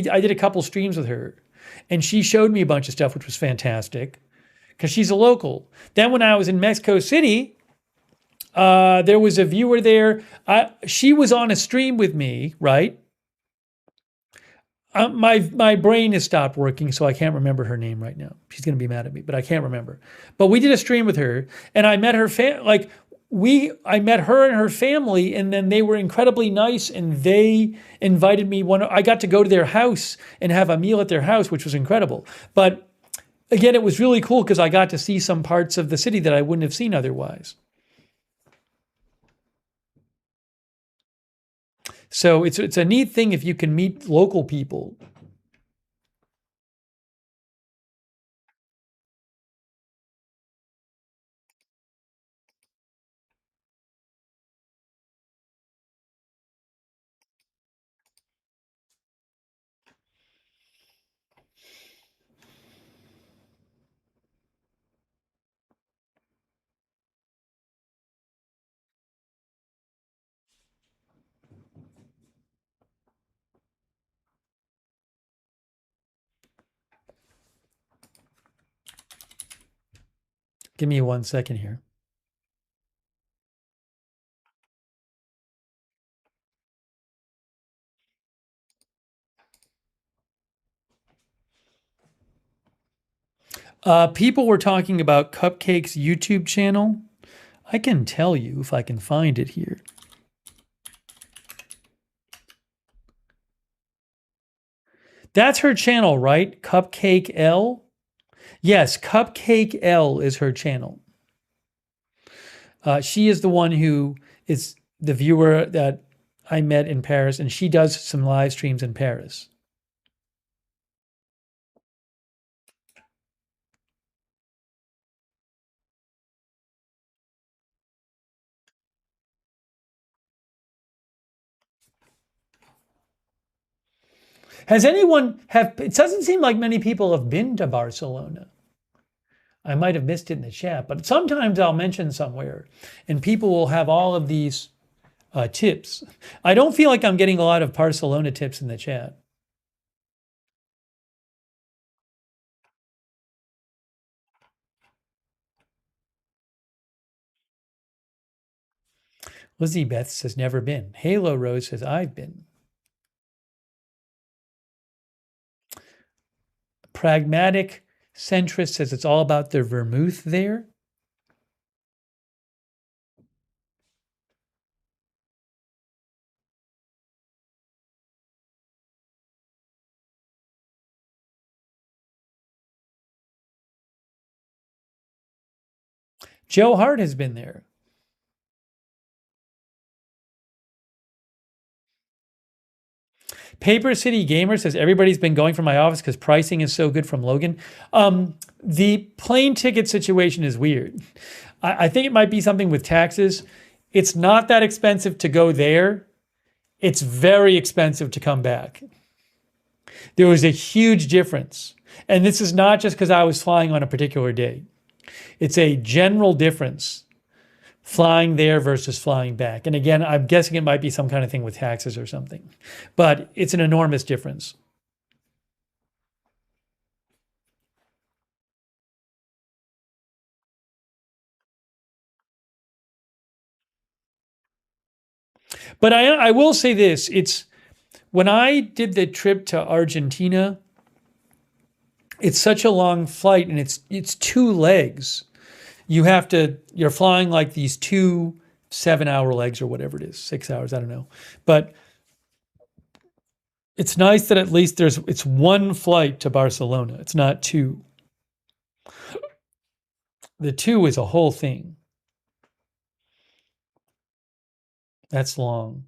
I did a couple streams with her, and she showed me a bunch of stuff, which was fantastic, because she's a local. Then when I was in Mexico City, there was a viewer there. She was on a stream with me, right? My brain has stopped working, so I can't remember her name right now. She's going to be mad at me, but I can't remember. But we did a stream with her, and I met her I met her and her family, and then they were incredibly nice, and they invited me. I got to go to their house and have a meal at their house, which was incredible. But again, it was really cool because I got to see some parts of the city that I wouldn't have seen otherwise. So it's a neat thing if you can meet local people. Give me 1 second here. People were talking about Cupcake's YouTube channel. I can tell you if I can find it here. That's her channel, right? Cupcake L? Yes, Cupcake L is her channel. She is the one who is the viewer that I met in Paris, and she does some live streams in Paris. It doesn't seem like many people have been to Barcelona. I might have missed it in the chat, but sometimes I'll mention somewhere and people will have all of these tips. I don't feel like I'm getting a lot of Barcelona tips in the chat. Lizzie Beth says never been. Halo Rose says I've been. Pragmatic Centrist says it's all about the vermouth there. Joe Hart has been there. Paper City Gamer says everybody's been going from my office because pricing is so good from Logan. The plane ticket situation is weird. I think it might be something with taxes. It's not that expensive to go there. It's very expensive to come back. There was a huge difference. And this is not just because I was flying on a particular day. It's a general difference flying there versus flying back. And again, I'm guessing it might be some kind of thing with taxes or something. But it's an enormous difference. But I will say this, it's when I did the trip to Argentina, it's such a long flight and it's two legs. You're flying like these two 7-hour legs or whatever it is, 6 hours, I don't know. But it's nice that at least it's one flight to Barcelona. It's not two. The two is a whole thing. That's long.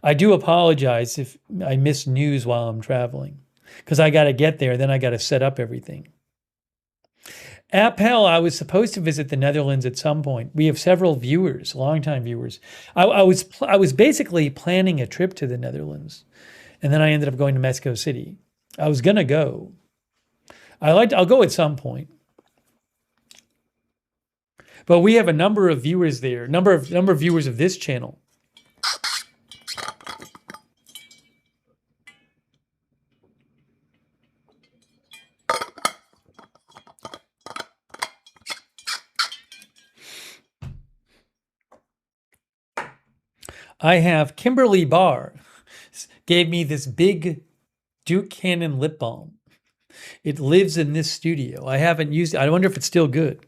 I do apologize if I miss news while I'm traveling because I got to get there. Then I got to set up everything. Appel, I was supposed to visit the Netherlands at some point. We have several viewers, longtime viewers. I was basically planning a trip to the Netherlands, and then I ended up going to Mexico City. I was gonna go. I'll go at some point. But we have a number of viewers there, number of viewers of this channel. I have Kimberly Barr gave me this big Duke Cannon lip balm. It lives in this studio. I haven't used it. I wonder if it's still good.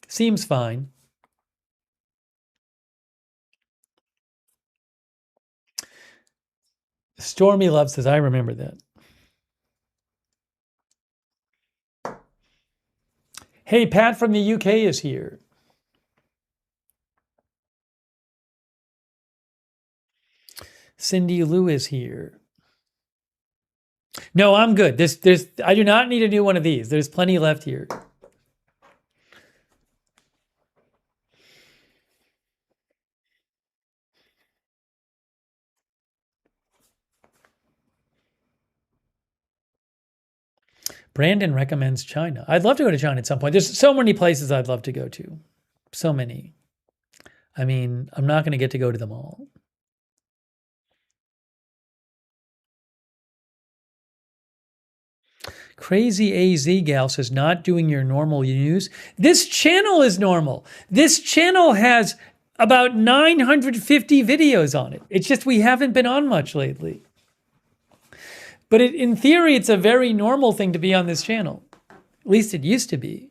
Seems fine. Stormy Love says, I remember that. Hey, Pat from the UK is here. Cindy Lou is here. No, I'm good. I do not need a new one of these. There's plenty left here. Brandon recommends China. I'd love to go to China at some point. There's so many places I'd love to go to. So many. I mean, I'm not going to get to go to them all. Crazy AZ gal says, not doing your normal news. This channel is normal. This channel has about 950 videos on it. It's just we haven't been on much lately. But in theory, it's a very normal thing to be on this channel. At least it used to be.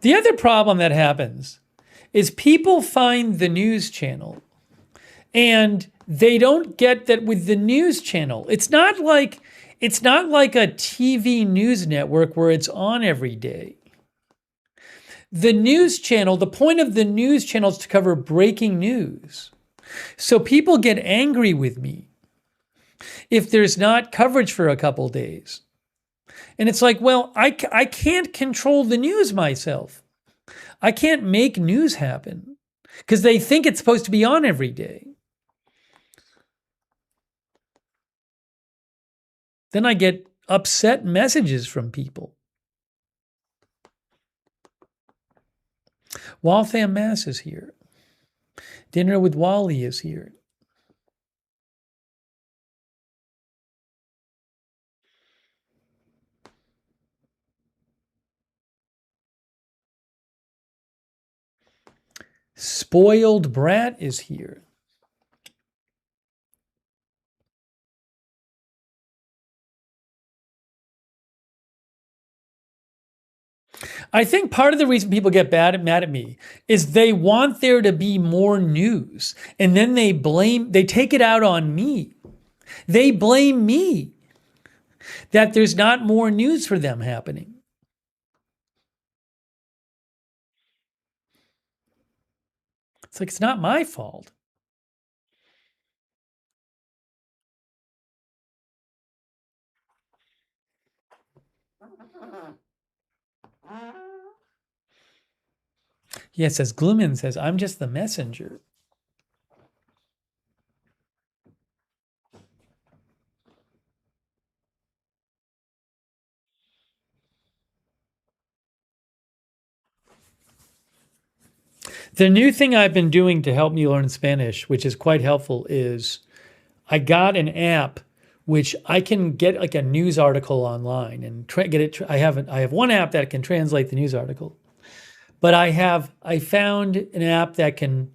The other problem that happens is people find the news channel and they don't get that with the news channel. It's not like a TV news network where it's on every day. The news channel, the point of the news channel is to cover breaking news. So people get angry with me if there's not coverage for a couple days. And it's like, well, I can't control the news myself. I can't make news happen because they think it's supposed to be on every day. Then I get upset messages from people. Waltham Mass is here. Dinner with Wally is here. Spoiled Brat is here. I think part of the reason people get mad at me is they want there to be more news, and then they take it out on me. They blame me that there's not more news for them happening. It's like, it's not my fault. Yes, as Gloomin says, I'm just the messenger. The new thing I've been doing to help me learn Spanish, which is quite helpful, is I got an app which I can get like a news article online and get it. I have one app that can translate the news article, but I found an app that can.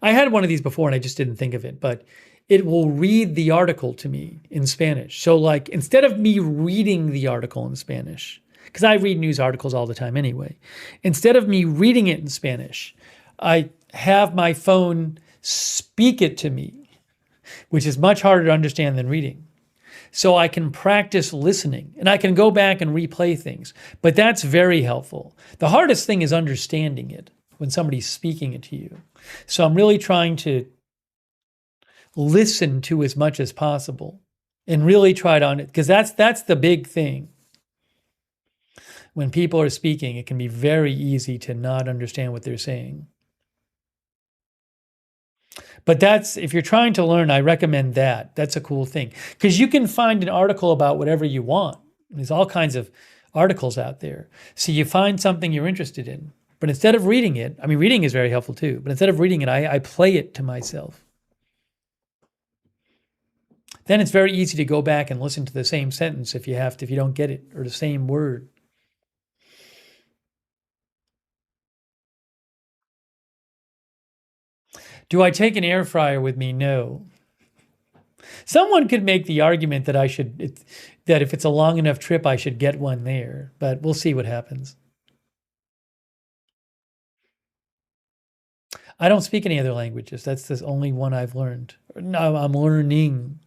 I had one of these before and I just didn't think of it, but it will read the article to me in Spanish. So like instead of me reading the article in Spanish, because I read news articles all the time anyway, instead of me reading it in Spanish, I have my phone speak it to me, which is much harder to understand than reading. So I can practice listening and I can go back and replay things. But that's very helpful. The hardest thing is understanding it when somebody's speaking it to you. So I'm really trying to listen to as much as possible and really try to, because that's the big thing. When people are speaking, it can be very easy to not understand what they're saying. But if you're trying to learn, I recommend that. That's a cool thing. Because you can find an article about whatever you want. There's all kinds of articles out there. So you find something you're interested in. But instead of reading it, I mean, reading is very helpful too. But instead of reading it, I play it to myself. Then it's very easy to go back and listen to the same sentence if you don't get it, or the same word. Do I take an air fryer with me? No. Someone could make the argument that that if it's a long enough trip, I should get one there, but we'll see what happens. I don't speak any other languages. That's the only one I've learned. No, I'm learning.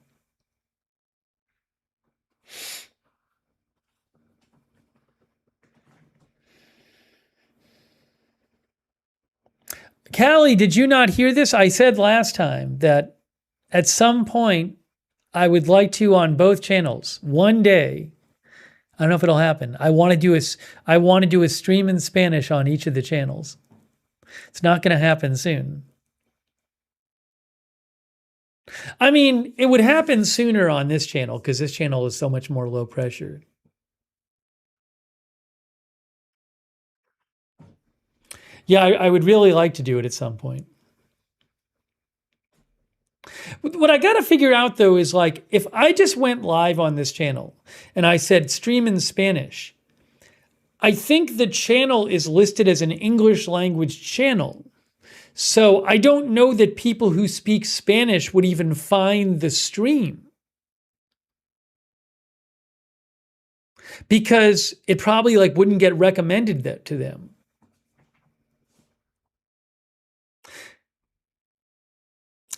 Callie, did you not hear this? I said last time that at some point I would like to, on both channels, one day. I don't know if it'll happen. I want to do a stream in Spanish on each of the channels. It's not going to happen soon. I mean, it would happen sooner on this channel because this channel is so much more low pressure. Yeah, I would really like to do it at some point. What I got to figure out though is like, if I just went live on this channel and I said stream in Spanish, I think the channel is listed as an English language channel. So I don't know that people who speak Spanish would even find the stream, because it probably like wouldn't get recommended to them.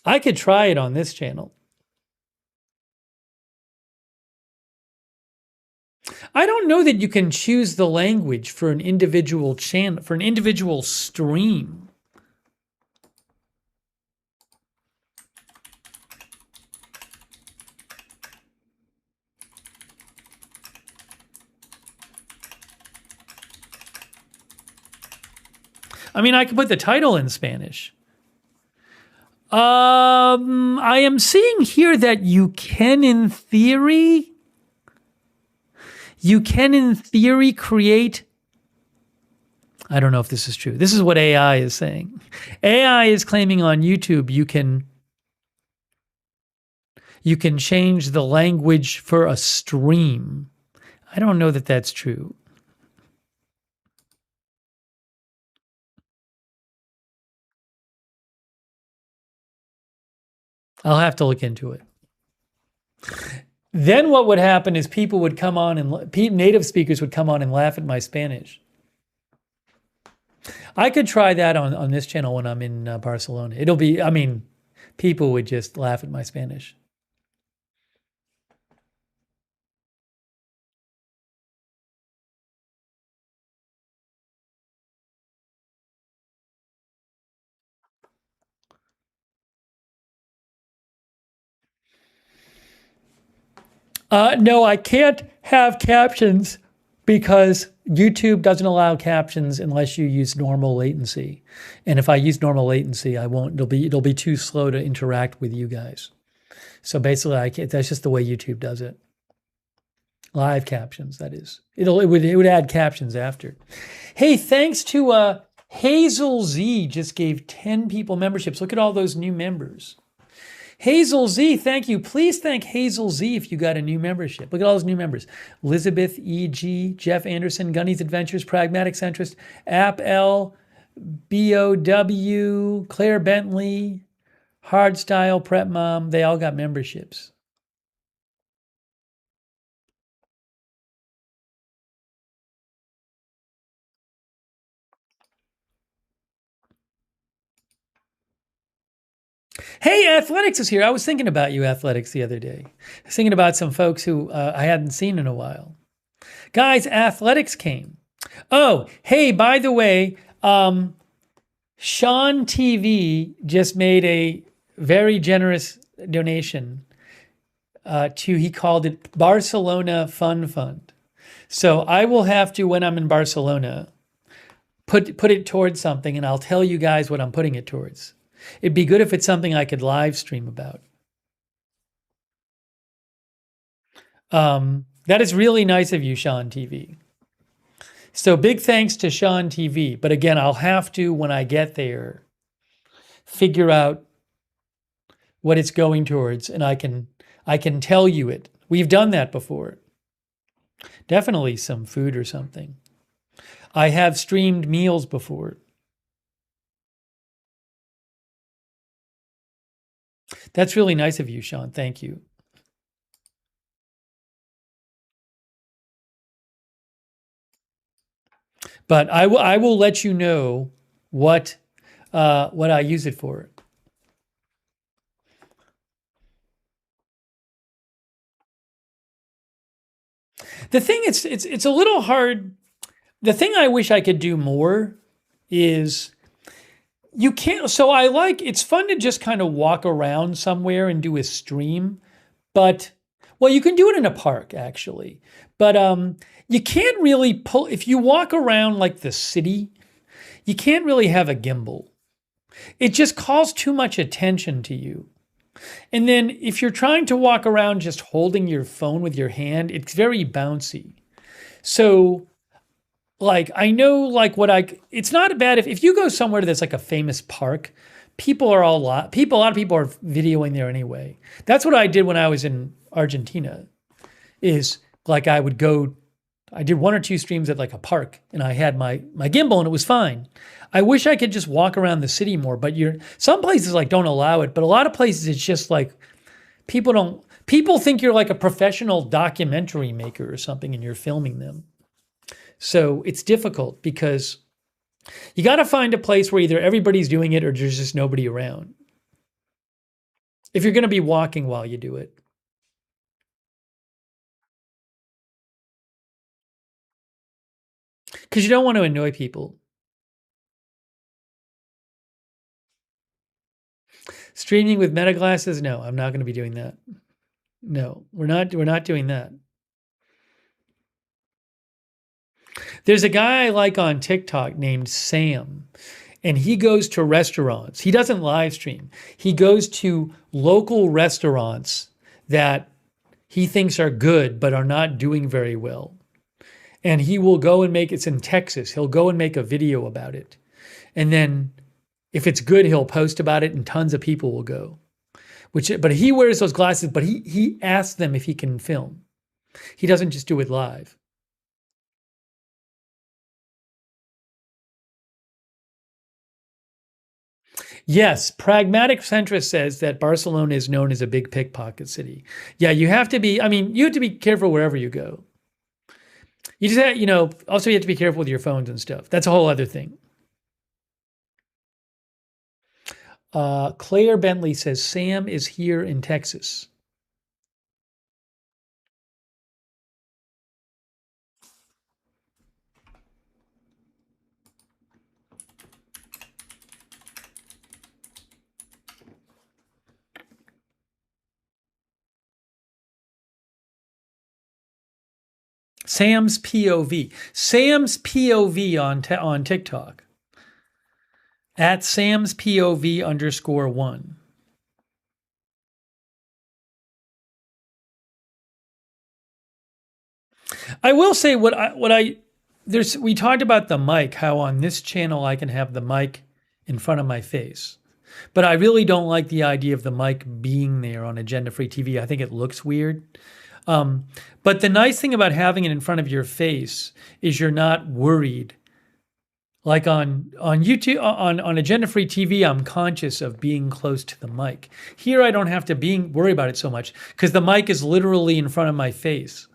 I could try it on this channel. I don't know that you can choose the language for an individual channel, for an individual stream. I mean, I could put the title in Spanish. I am seeing here that you can, in theory, create. I don't know if this is true. This is what AI is saying. AI is claiming on YouTube you can change the language for a stream. I don't know that that's true. I'll have to look into it. Then what would happen is people would come on and native speakers would come on and laugh at my Spanish. I could try that on this channel when I'm in Barcelona. It'll be, I mean, people would just laugh at my Spanish. No, I can't have captions because YouTube doesn't allow captions unless you use normal latency. And if I use normal latency, I won't. It'll be too slow to interact with you guys. So basically, I can't, that's just the way YouTube does it. Live captions, that is. It would add captions after. Hey, thanks to Hazel Z just gave 10 people memberships. Look at all those new members. Hazel Z, thank you. Please thank Hazel Z if you got a new membership. Look at all those new members. Elizabeth E.G., Jeff Anderson, Gunny's Adventures, Pragmatic Centrist, App L, BOW, Claire Bentley, Hardstyle, Prep Mom. They all got memberships. Hey, Athletics is here. I was thinking about you, Athletics, the other day. I was thinking about some folks who I hadn't seen in a while. Guys, Athletics came. Oh, hey, by the way, Sean TV just made a very generous donation he called it Barcelona Fun Fund. So I will have to, when I'm in Barcelona, put it towards something, and I'll tell you guys what I'm putting it towards. It'd be good if it's something I could live stream about. That is really nice of you, Sean TV. So big thanks to Sean TV. But again, I'll have to, when I get there, figure out what it's going towards, and I can tell you it. We've done that before. Definitely some food or something. I have streamed meals before. That's really nice of you, Sean. Thank you. But I will let you know what I use it for. The thing it's a little hard. The thing I wish I could do more is you can't. So it's fun to just kind of walk around somewhere and do a stream, but well, you can do it in a park actually, but you can't really pull if you walk around like the city. You can't really have a gimbal. It just calls too much attention to you. And then if you're trying to walk around just holding your phone with your hand, it's very bouncy. So like I know like it's not bad if you go somewhere that's like a famous park, a lot of people are videoing there anyway. That's what I did when I was in Argentina. Is like I did one or two streams at like a park and I had my gimbal and it was fine. I wish I could just walk around the city more, but some places like don't allow it, but a lot of places it's just like people think you're like a professional documentary maker or something and you're filming them. So it's difficult because you got to find a place where either everybody's doing it or there's just nobody around. If you're going to be walking while you do it. Because you don't want to annoy people. Streaming with meta glasses? No, I'm not going to be doing that. No, we're not doing that. There's a guy I like on TikTok named Sam, and he goes to restaurants. He doesn't live stream. He goes to local restaurants that he thinks are good but are not doing very well. And he will go and it's in Texas. He'll go and make a video about it. And then if it's good, he'll post about it and tons of people will go. But he wears those glasses, but he asks them if he can film. He doesn't just do it live. Yes, pragmatic centrist says that Barcelona is known as a big pickpocket city. Yeah, you have to be. I mean, you have to be careful wherever you go. You just have, also you have to be careful with your phones and stuff. That's a whole other thing. Claire Bentley says Sam is here in Texas. Sam's POV. Sam's POV on TikTok. At Sam's POV _1. I will say we talked about the mic, how on this channel I can have the mic in front of my face. But I really don't like the idea of the mic being there on Agenda Free TV. I think it looks weird. But the nice thing about having it in front of your face is you're not worried. Like on YouTube, on Agenda Free TV, I'm conscious of being close to the mic. Here, I don't have to worry about it so much because the mic is literally in front of my face.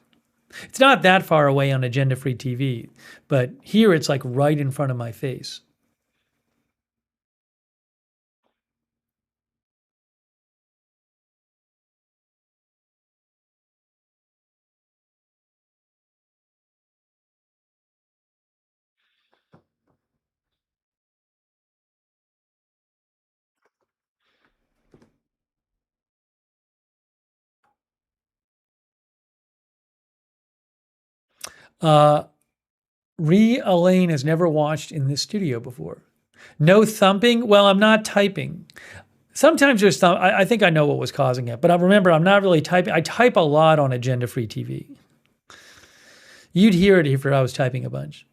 It's not that far away on Agenda Free TV, but here it's like right in front of my face. Elaine has never watched in this studio before. No thumping. Well, I'm not typing. Sometimes there's I think I know what was causing it, but I remember I'm not really typing. I type a lot on Agenda Free TV. You'd hear it if I was typing a bunch.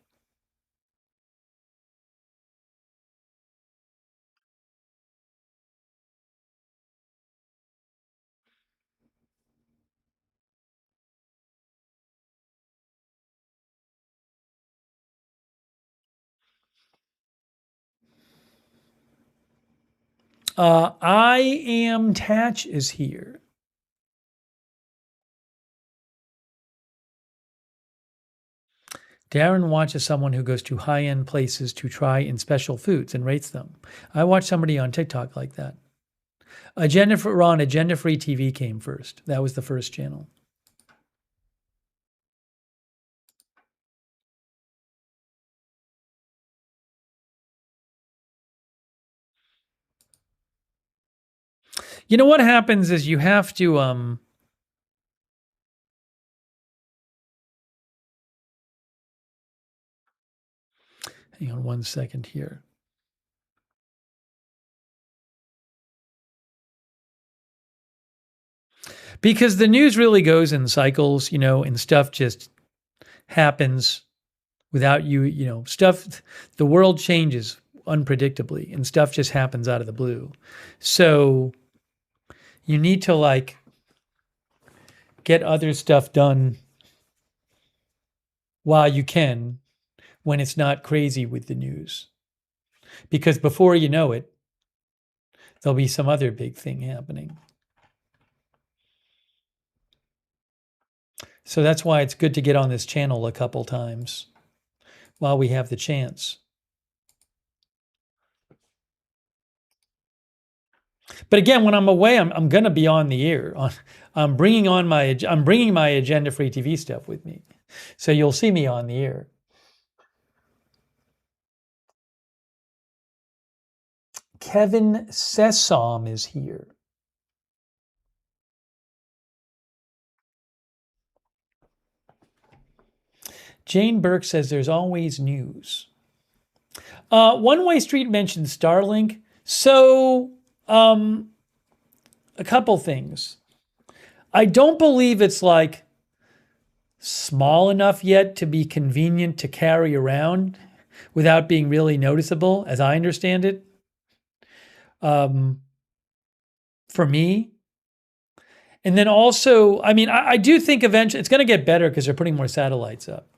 I am Tatch is here. Darren watches someone who goes to high-end places to try in special foods and rates them. I watched somebody on TikTok like that. Agenda Free TV came first. That was the first channel. You know what happens is you have to hang on one second here. Because the news really goes in cycles, and stuff just happens without you, stuff, the world changes unpredictably and stuff just happens out of the blue. So you need to get other stuff done while you can when it's not crazy with the news. Because before you know it, there'll be some other big thing happening. So that's why it's good to get on this channel a couple times while we have the chance. But again, when I'm away, I'm going to be on the air. I'm bringing my Agenda Free TV stuff with me, so you'll see me on the air. Kevin Sessom is here. Jane Burke says there's always news. One Way Street mentioned Starlink. So, a couple things. I don't believe it's small enough yet to be convenient to carry around without being really noticeable, as I understand it. For me. And then also, I do think eventually it's going to get better because they're putting more satellites up.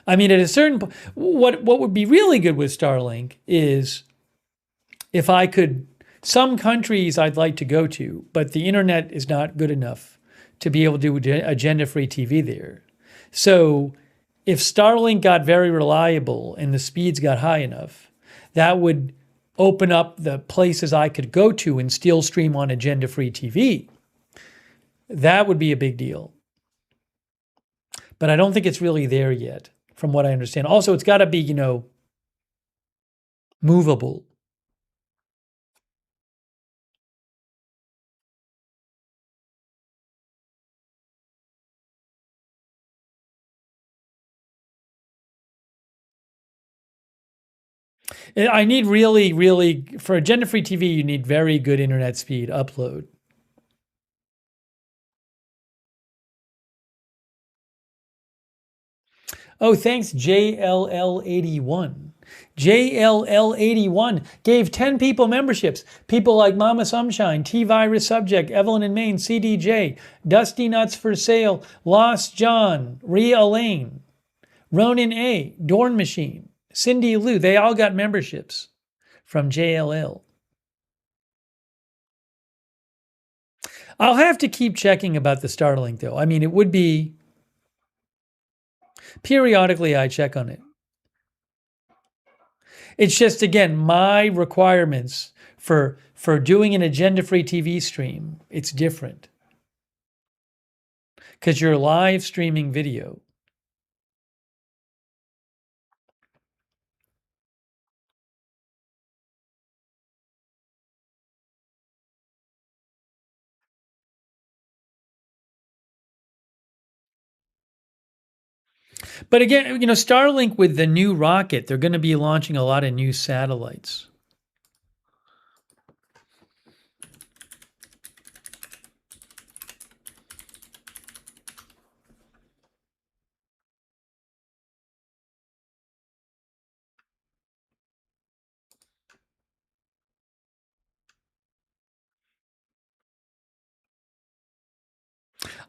At a certain point, what would be really good with Starlink is if I could some countries I'd like to go to, but the internet is not good enough to be able to do agenda-free TV there. So if Starlink got very reliable and the speeds got high enough, that would open up the places I could go to and still stream on agenda-free TV. That would be a big deal. But I don't think it's really there yet, from what I understand. Also, it's got to be, movable. I need really, really, for agenda-free TV, you need very good internet speed upload. Oh, thanks, JLL81. JLL81 gave 10 people memberships. People like Mama Sunshine, T-Virus Subject, Evelyn in Maine, CDJ, Dusty Nuts for Sale, Lost John, Rhea Elaine, Ronan A, Dorn Machine, Cindy Lou. They all got memberships from JLL. I'll have to keep checking about the Starlink, though. I mean, it would be periodically I check on it. It's just, again, my requirements for doing an agenda-free TV stream, it's different. Because you're live streaming video. But again, Starlink with the new rocket, they're going to be launching a lot of new satellites.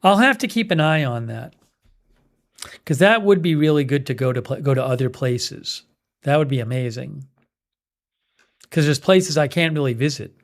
I'll have to keep an eye on that. Because that would be really good to go to other places. That would be amazing. Because there's places I can't really visit.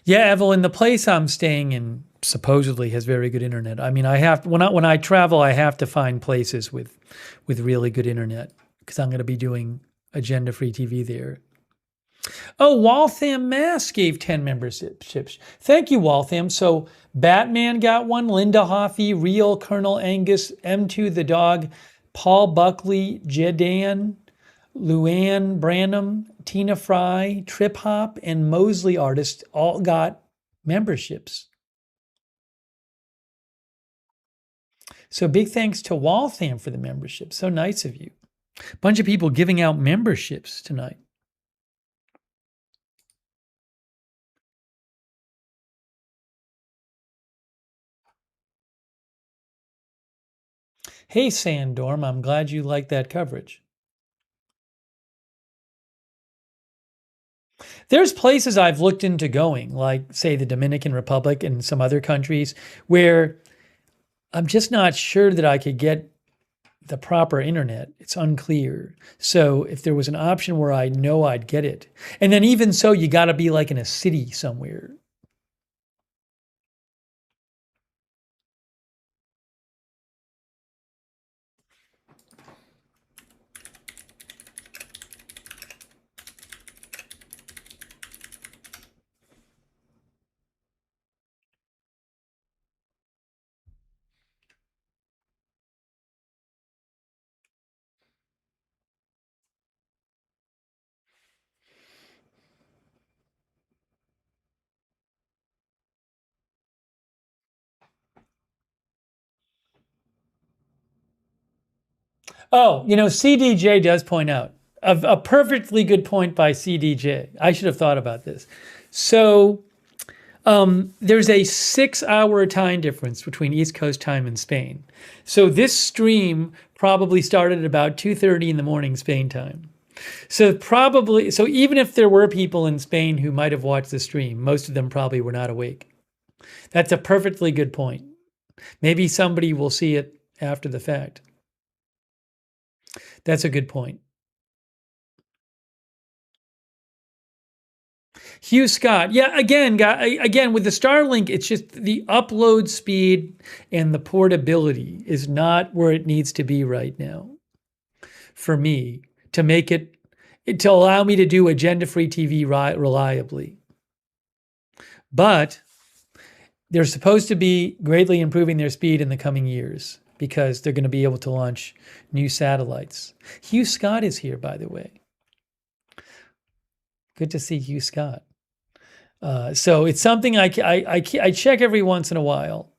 Yeah, Evelyn, the place I'm staying in supposedly has very good internet. I mean, I have when I travel, I have to find places with really good internet because I'm going to be doing agenda-free TV there. Oh, Waltham, Mass gave 10 memberships. Thank you, Waltham. So Batman got one, Linda Hoffey, Real, Colonel Angus, M2 the Dog, Paul Buckley, Jedan, Luann Branham, Tina Fry, Trip Hop, and Mosley Artist all got memberships. So big thanks to Waltham for the membership. So nice of you. Bunch of people giving out memberships tonight. Hey, Sandorm, I'm glad you like that coverage. There's places I've looked into going, like, say, the Dominican Republic and some other countries, where I'm just not sure that I could get the proper internet. It's unclear. So if there was an option where I know I'd get it, and then even so, you got to be like in a city somewhere. Oh, CDJ does point out a perfectly good point by CDJ. I should have thought about this. So there's a 6-hour time difference between East Coast time and Spain. So this stream probably started at about 2:30 in the morning Spain time. So even if there were people in Spain who might have watched the stream, most of them probably were not awake. That's a perfectly good point. Maybe somebody will see it after the fact. That's a good point. Hugh Scott. Yeah, again with the Starlink, it's just the upload speed and the portability is not where it needs to be right now for me to make it to allow me to do agenda-free TV reliably. But they're supposed to be greatly improving their speed in the coming years because they're going to be able to launch new satellites. Hugh Scott is here, by the way. Good to see Hugh Scott. So it's something I check every once in a while.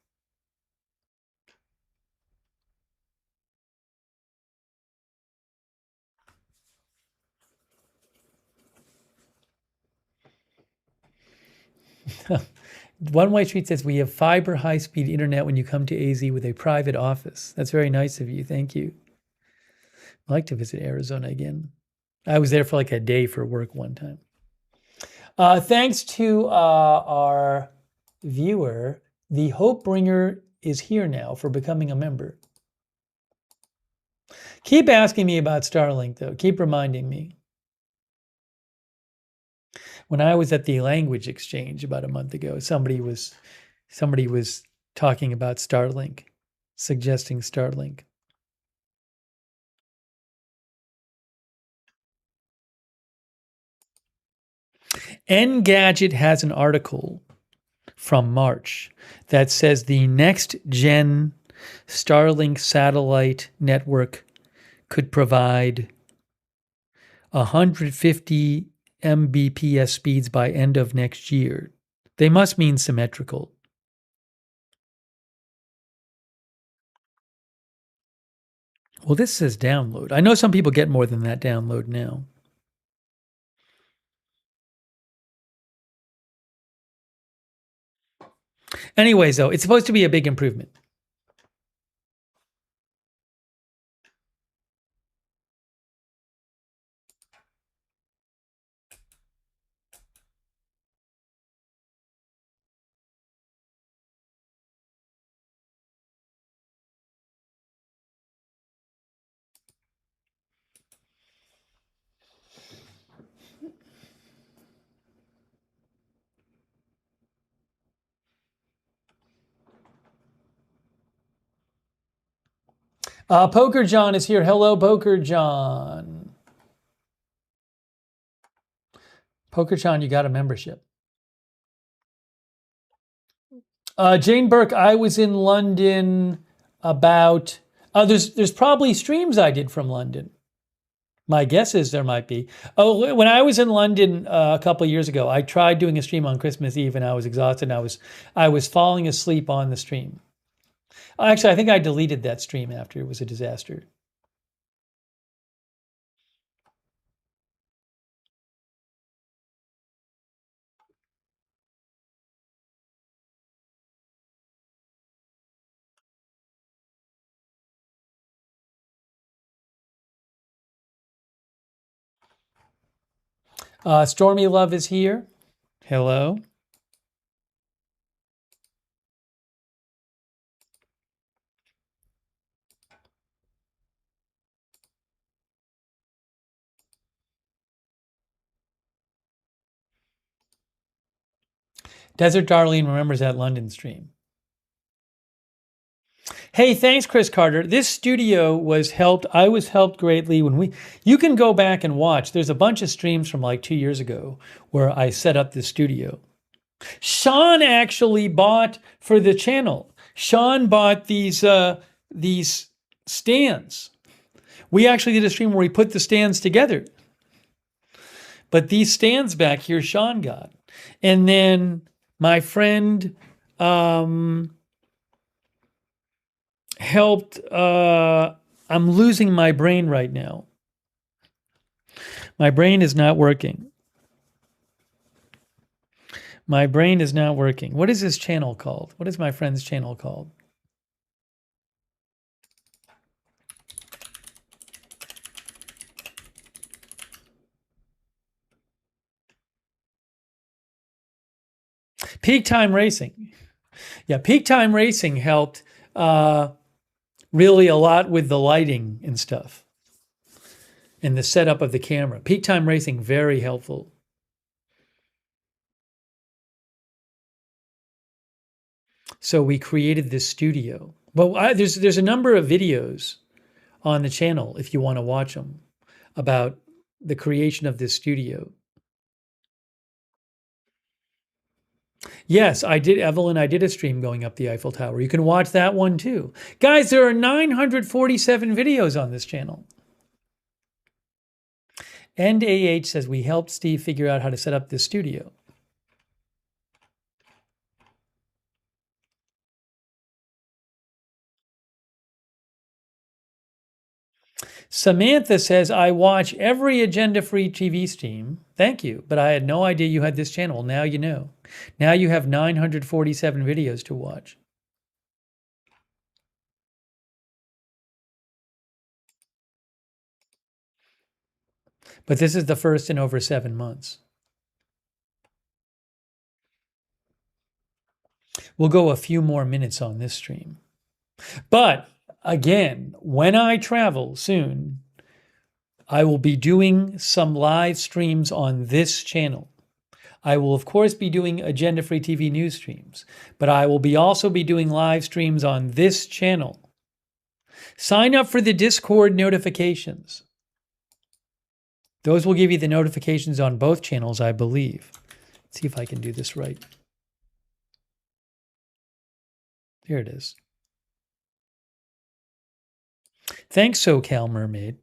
One Way Street says, we have fiber high-speed internet when you come to AZ with a private office. That's very nice of you. Thank you. I'd like to visit Arizona again. I was there for like a day for work one time. Thanks to our viewer, the Hope Bringer is here now for becoming a member. Keep asking me about Starlink, though. Keep reminding me. When I was at the language exchange about a month ago, somebody was talking about Starlink, suggesting Starlink. Engadget has an article from March that says the next gen Starlink satellite network could provide 150 Mbps speeds by end of next year. They must mean symmetrical. Well, this says download. I know some people get more than that download now. Anyways, though, it's supposed to be a big improvement. Poker John is here. Hello, Poker John. Poker John, you got a membership. Jane Burke, I was in London about. There's probably streams I did from London. My guess is there might be. Oh, when I was in London a couple of years ago, I tried doing a stream on Christmas Eve, and I was exhausted. And I was falling asleep on the stream. Actually, I think I deleted that stream after it was a disaster. Stormy Love is here. Hello. Desert Darlene remembers that London stream. Hey, thanks, Chris Carter. This studio I was helped greatly when you can go back and watch. There's a bunch of streams from like 2 years ago where I set up this studio. Sean actually bought for the channel. Sean bought these stands. We actually did a stream where we put the stands together. But these stands back here, Sean got. And then my friend helped I'm losing my brain right now. My brain is not working. My brain is not working. What is this channel called? What is my friend's channel called? Peak Time Racing. Yeah, Peak Time Racing helped really a lot with the lighting and stuff and the setup of the camera. Peak Time Racing, very helpful. So we created this studio. Well, there's a number of videos on the channel if you want to watch them about the creation of this studio. Yes, I did, Evelyn. I did a stream going up the Eiffel Tower. You can watch that one too. Guys, there are 947 videos on this channel. And AH says we helped Steve figure out how to set up this studio. Samantha says, I watch every agenda-free TV stream. Thank you, but I had no idea you had this channel. Now you know. Now you have 947 videos to watch. But this is the first in over 7 months. We'll go a few more minutes on this stream. But again, when I travel soon, I will be doing some live streams on this channel. I will, of course, be doing Agenda Free TV news streams, but I will also be doing live streams on this channel. Sign up for the Discord notifications. Those will give you the notifications on both channels, I believe. Let's see if I can do this right. Here it is. Thanks, SoCal Mermaid.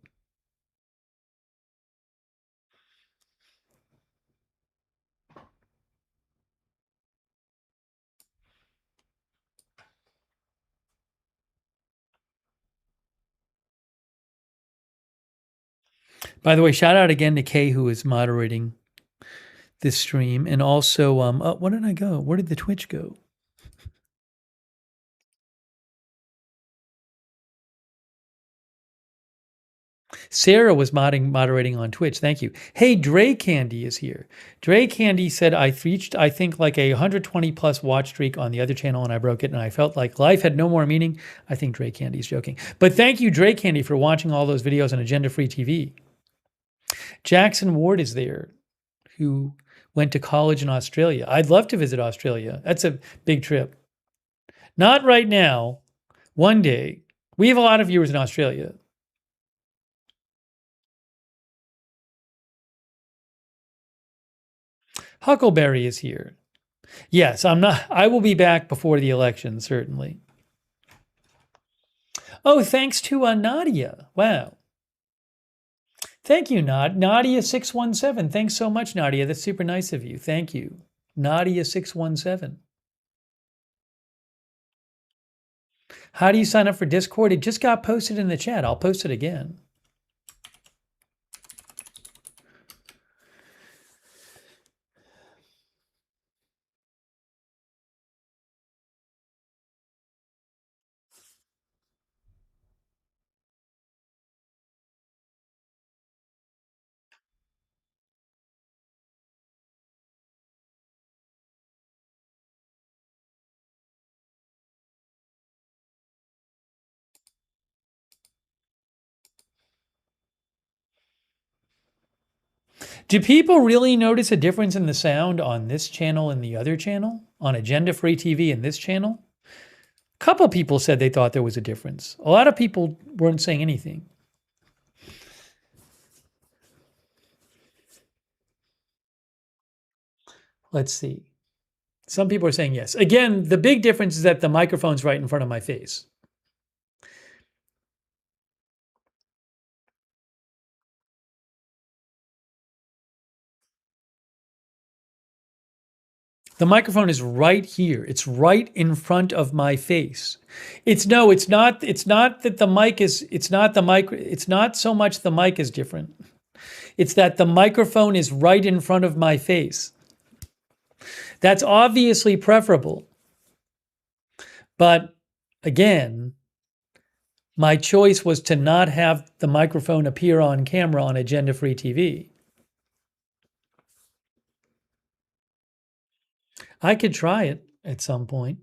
By the way, shout out again to Kay, who is moderating this stream. And also, where did I go? Where did the Twitch go? Sarah was moderating on Twitch. Thank you. Hey, Dre Candy is here. Dre Candy said, I reached, I think, like a 120 plus watch streak on the other channel and I broke it and I felt like life had no more meaning. I think Dre Candy's joking. But thank you, Dre Candy, for watching all those videos on Agenda Free TV. Jackson Ward is there, who went to college in Australia. I'd love to visit Australia. That's a big trip. Not right now. One day. We have a lot of viewers in Australia. Huckleberry is here. Yes, I will be back before the election, certainly. Oh, thanks to Nadia. Wow. Thank you, Nadia617. Thanks so much, Nadia. That's super nice of you. Thank you. Nadia617. How do you sign up for Discord? It just got posted in the chat. I'll post it again. Do people really notice a difference in the sound on this channel and the other channel? On Agenda Free TV and this channel? A couple people said they thought there was a difference. A lot of people weren't saying anything. Let's see. Some people are saying yes. Again, the big difference is that the microphone's right in front of my face. The microphone is right here. It's right in front of my face. It's no, it's not. It's not that the mic is. It's not the mic. It's not so much the mic is different. It's that the microphone is right in front of my face. That's obviously preferable. But again, my choice was to not have the microphone appear on camera on Agenda Free TV. I could try it at some point.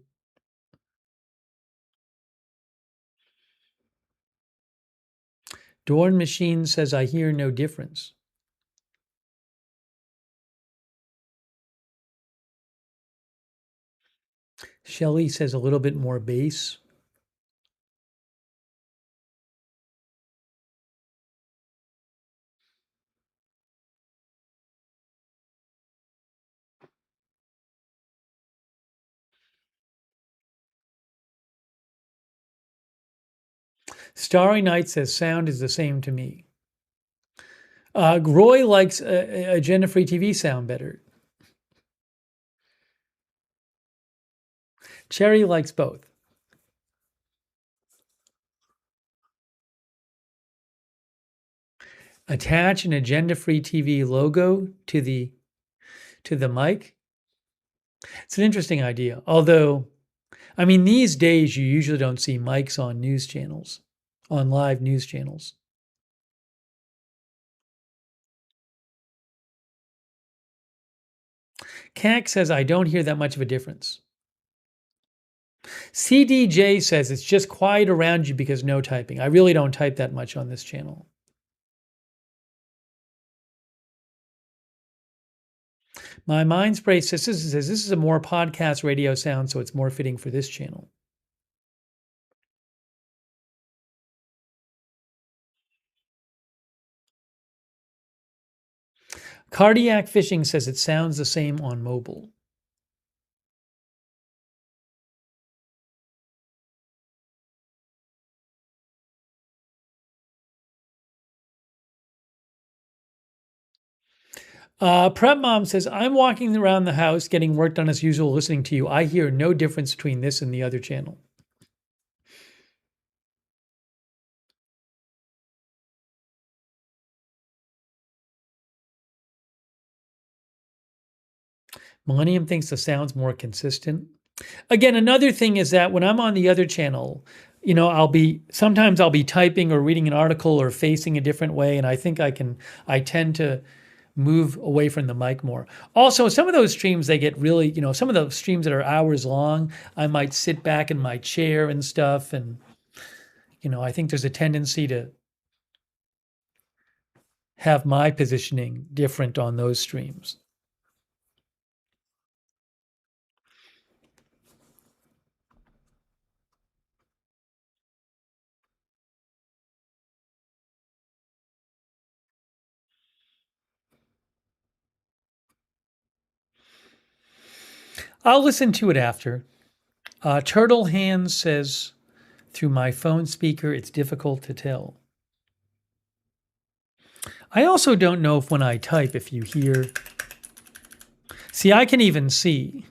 Dorn Machine says, I hear no difference. Shelley says a little bit more bass. Starry Night says sound is the same to me. Roy likes Agenda Free TV sound better. Cherry likes both. Attach an Agenda Free TV logo to the mic. It's an interesting idea. Although, I mean, these days you usually don't see mics on news channels, on live news channels. Cack says, I don't hear that much of a difference. CDJ says it's just quiet around you because no typing. I really don't type that much on this channel. My Mind Spray says this is a more podcast radio sound, so it's more fitting for this channel. Cardiac Fishing says it sounds the same on mobile. Prep Mom says, I'm walking around the house getting work done as usual listening to you. I hear no difference between this and the other channel. Millennium thinks the sound's more consistent. Again, another thing is that when I'm on the other channel, you know, sometimes I'll be typing or reading an article or facing a different way, and I think I tend to move away from the mic more. Also, some of those streams, they get really, you know, some of those streams that are hours long, I might sit back in my chair and stuff, and, you know, I think there's a tendency to have my positioning different on those streams. I'll listen to it after. Turtle Hands says, through my phone speaker, it's difficult to tell. I also don't know if when I type, if you hear. See, I can even see.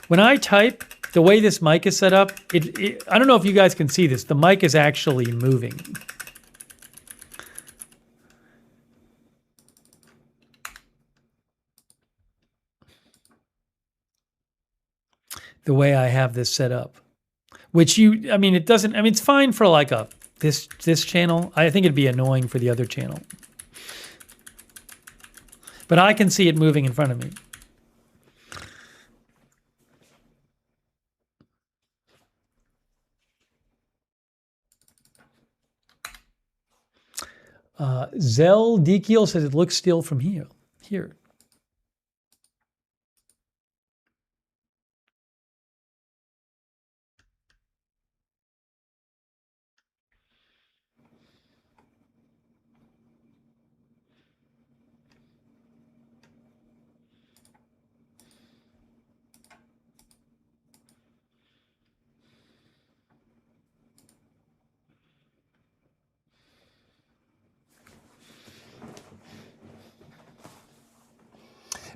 When I type, the way this mic is set up, I don't know if you guys can see this. The mic is actually moving. The way I have this set up. Which I mean, it doesn't, I mean, it's fine for like this channel. I think it'd be annoying for the other channel. But I can see it moving in front of me. Zell Dekiel says it looks still from here.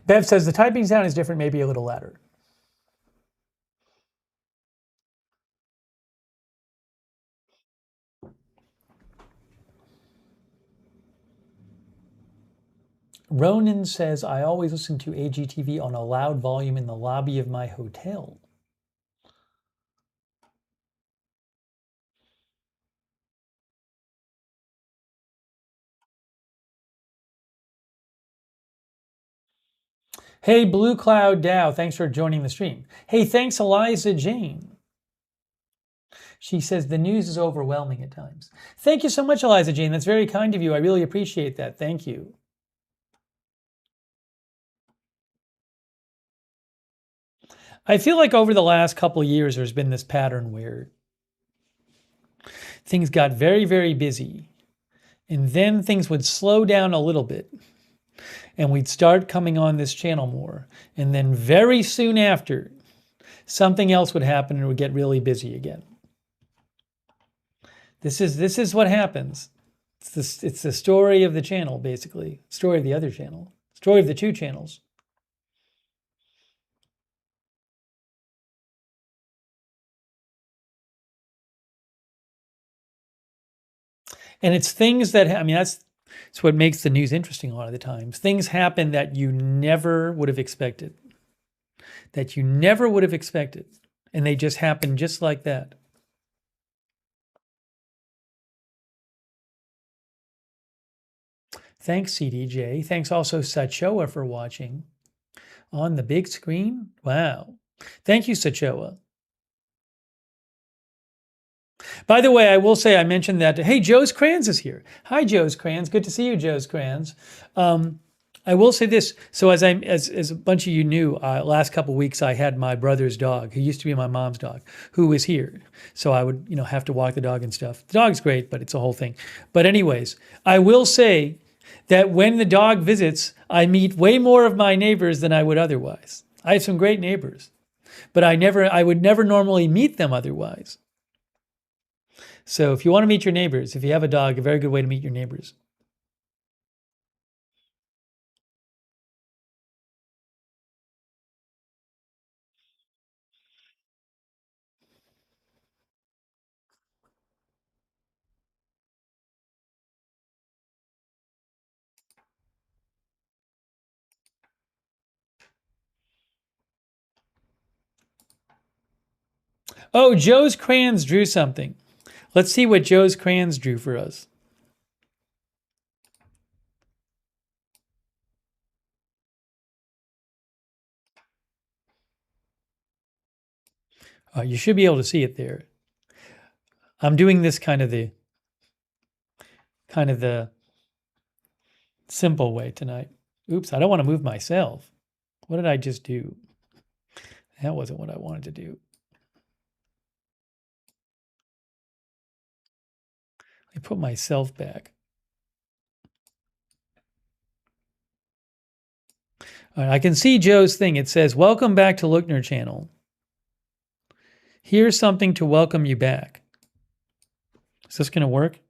Bev says the typing sound is different, maybe a little louder. Ronan says, I always listen to AGTV on a loud volume in the lobby of my hotel. Hey, Blue Cloud Dow, thanks for joining the stream. Hey, thanks, Eliza Jane. She says the news is overwhelming at times. Thank you so much, Eliza Jane. That's very kind of you. I really appreciate that. Thank you. I feel like over the last couple of years, there's been this pattern where things got very, very busy, and then things would slow down a little bit, and we'd start coming on this channel more. And then very soon after, something else would happen and it would get really busy again. This is what happens. It's the story of the channel, basically. Story of the other channel. Story of the two channels. And it's things that, I mean, that's what makes the news interesting a lot of the times. Things happen that you never would have expected. That you never would have expected. And they just happen just like that. Thanks, CDJ. Thanks also, Sachoa, for watching. On the big screen? Wow. Thank you, Sachoa. By the way, I will say I mentioned that. Hey, Joe's Crans is here. Hi, Joe's Crans. Good to see you, Joe's Crans. I will say this. So as a bunch of you knew, last couple of weeks I had my brother's dog, who used to be my mom's dog, who was here. So I would, have to walk the dog and stuff. The dog's great, but it's a whole thing. But anyways, I will say that when the dog visits, I meet way more of my neighbors than I would otherwise. I have some great neighbors, but I would never normally meet them otherwise. So if you want to meet your neighbors, if you have a dog, a very good way to meet your neighbors. Oh, Joe's Crayons drew something. Let's see what Joe's Crayons drew for us. You should be able to see it there. I'm doing this kind of the simple way tonight. Oops, I don't want to move myself. What did I just do? That wasn't what I wanted to do. I put myself back. All right, I can see Joe's thing. It says, welcome back to Lookner channel. Here's something to welcome you back. Is this going to work?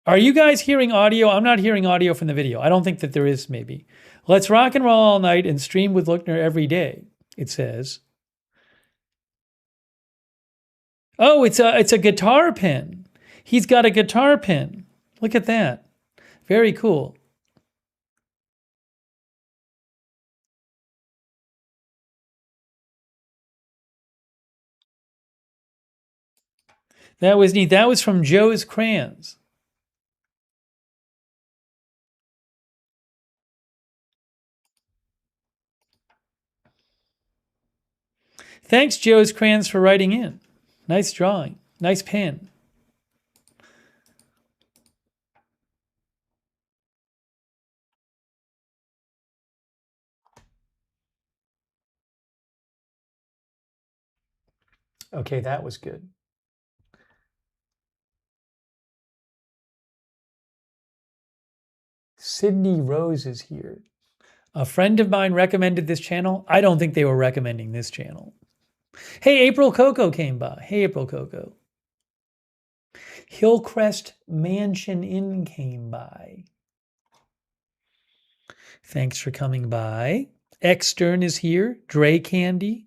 Are you guys hearing audio? I'm not hearing audio from the video. I don't think that there is, maybe. Let's rock and roll all night and stream with Lookner every day, it says. Oh, it's a guitar pin. He's got a guitar pin. Look at that. Very cool. That was neat. That was from Joe's Crayons. Thanks, Joe's Crayons, for writing in. Nice drawing. Nice pen. Okay, that was good. Sydney Rose is here. A friend of mine recommended this channel. I don't think they were recommending this channel. Hey, April Coco came by. Hey, April Coco. Hillcrest Mansion Inn came by. Thanks for coming by. Extern is here. Dre Candy.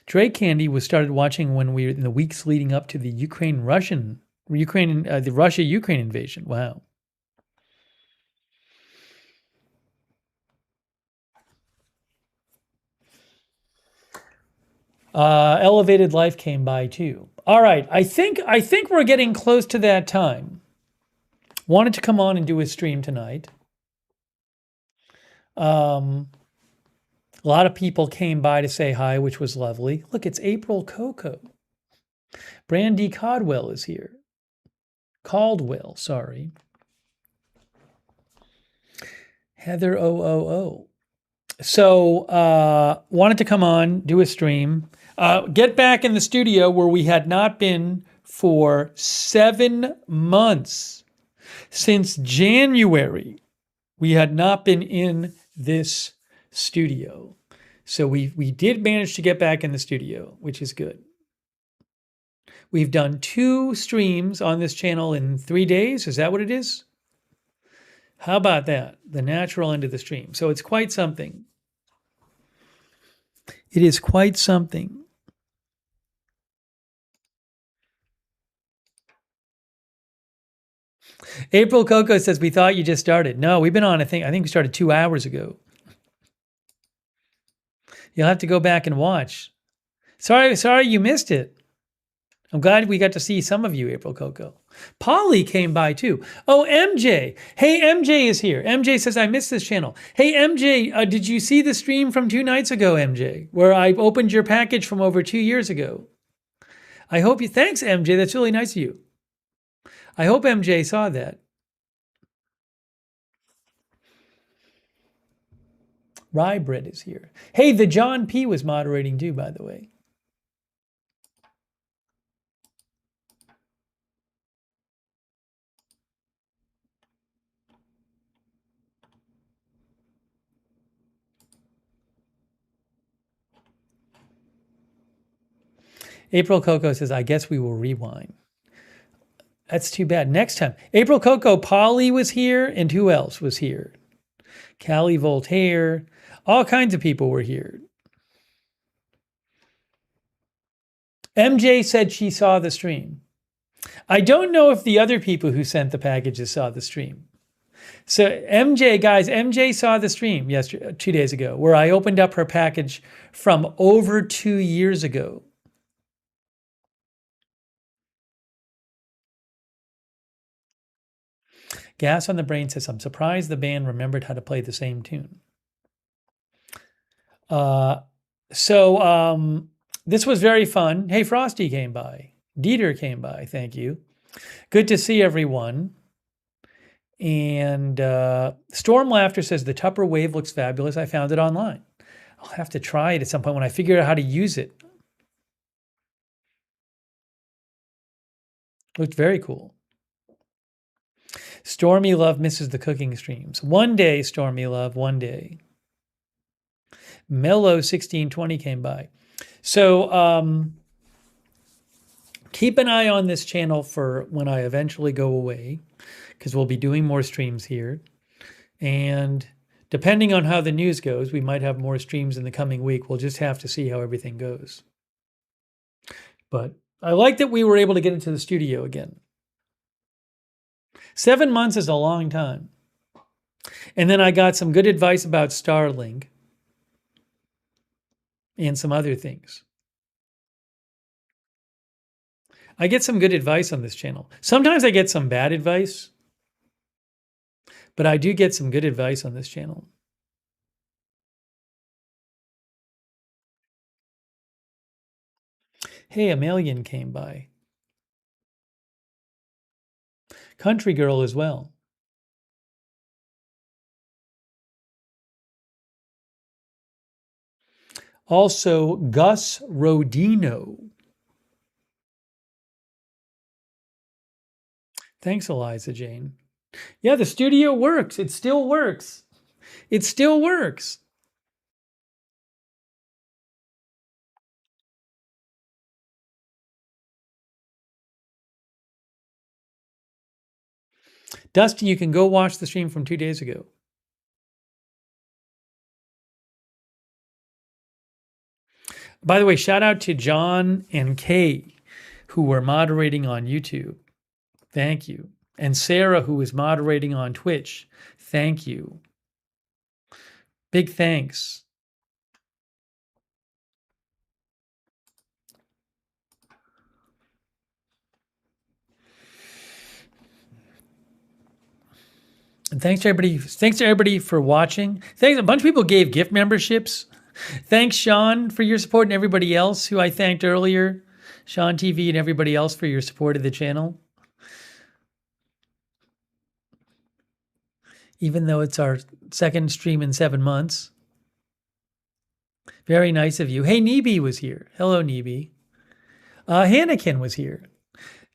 Dre Candy was started watching when we were in the weeks leading up to the the Russia-Ukraine invasion. Wow. Elevated Life came by too. All right, I think we're getting close to that time. Wanted to come on and do a stream tonight. A lot of people came by to say hi, which was lovely. Look, it's April Coco. Brandy Caldwell is here. Caldwell, sorry. Heather OOO. So, wanted to come on, do a stream. Get back in the studio where we had not been for 7 months. Since January, we had not been in this studio. So we did manage to get back in the studio, which is good. We've done 2 streams on this channel in 3 days. Is that what it is? How about that? The natural end of the stream. So it's quite something. It is quite something. April Coco says, we thought you just started. No, we've been on, I think we started 2 hours ago. You'll have to go back and watch. Sorry you missed it. I'm glad we got to see some of you, April Coco. Polly came by too. Oh, MJ. Hey, MJ is here. MJ says, I missed this channel. Hey, MJ, did you see the stream from 2 nights ago, MJ, where I opened your package from over 2 years ago? I hope you, thanks, MJ. That's really nice of you. I hope MJ saw that. Rye Bread is here. Hey, the John P was moderating too, by the way. April Coco says, I guess we will rewind. That's too bad. Next time. April Coco, Polly was here, and who else was here? Callie Voltaire. All kinds of people were here. MJ said she saw the stream. I don't know if the other people who sent the packages saw the stream. So MJ, guys, MJ saw the stream 2 days ago, where I opened up her package from over 2 years ago. Gas on the Brain says, I'm surprised the band remembered how to play the same tune. This was very fun. Hey, Frosty came by. Dieter came by. Thank you. Good to see everyone. And Storm Laughter says, the Tupper Wave looks fabulous. I found it online. I'll have to try it at some point when I figure out how to use it. Looked very cool. Stormy Love misses the cooking streams. One day, Stormy Love, one day. Mellow 1620 came by. So keep an eye on this channel for when I eventually go away, because we'll be doing more streams here. And depending on how the news goes, we might have more streams in the coming week. We'll just have to see how everything goes. But I like that we were able to get into the studio again. 7 months is a long time. And then I got some good advice about Starlink and some other things. I get some good advice on this channel. Sometimes I get some bad advice, but I do get some good advice on this channel. Hey, Amelian came by. Country Girl as well. Also, Gus Rodino. Thanks, Eliza Jane. Yeah, the studio works. It still works. It still works. Dusty, you can go watch the stream from 2 days ago. By the way, shout out to John and Kay, who were moderating on YouTube. Thank you. And Sarah, who is moderating on Twitch. Thank you. Big thanks. And thanks to everybody for watching. Thanks. A bunch of people gave gift memberships. Thanks, Sean, for your support, and everybody else who I thanked earlier. Sean TV and everybody else for your support of the channel. Even though it's our second stream in 7 months. Very nice of you. Hey, Neebe was here. Hello, Neebe. Hannikin was here.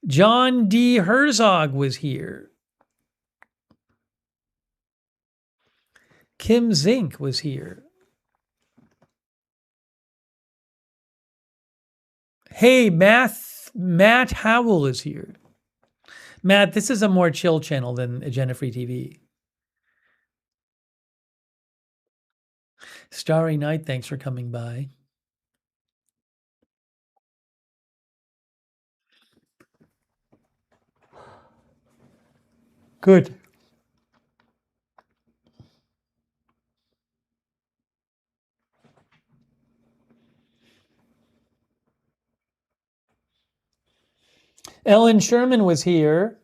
John D. Herzog was here. Kim Zink was here. Hey, Matt Howell is here. Matt, this is a more chill channel than Agenda Free TV. Starry Night, thanks for coming by. Good. Ellen Sherman was here.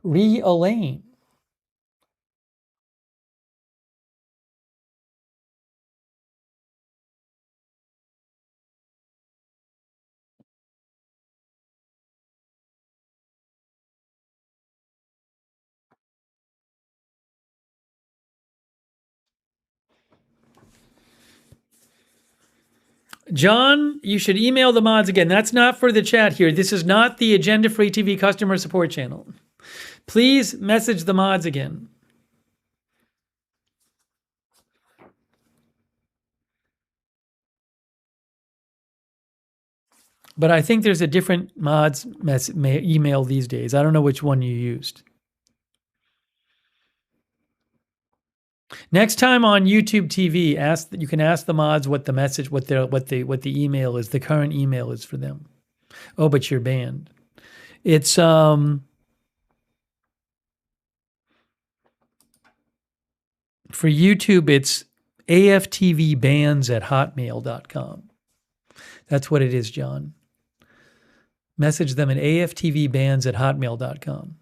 Ree Elaine. John, you should email the mods again. That's not for the chat here. This is not the Agenda Free TV customer support channel. Please message the mods again. But I think there's a different mods email these days. I don't know which one you used. Next time on YouTube TV, you can ask the mods what the message, what the email is, the current email is for them. Oh, but you're banned. It's for YouTube, it's aftvbans@hotmail.com. That's what it is, John. Message them at aftvbans@hotmail.com.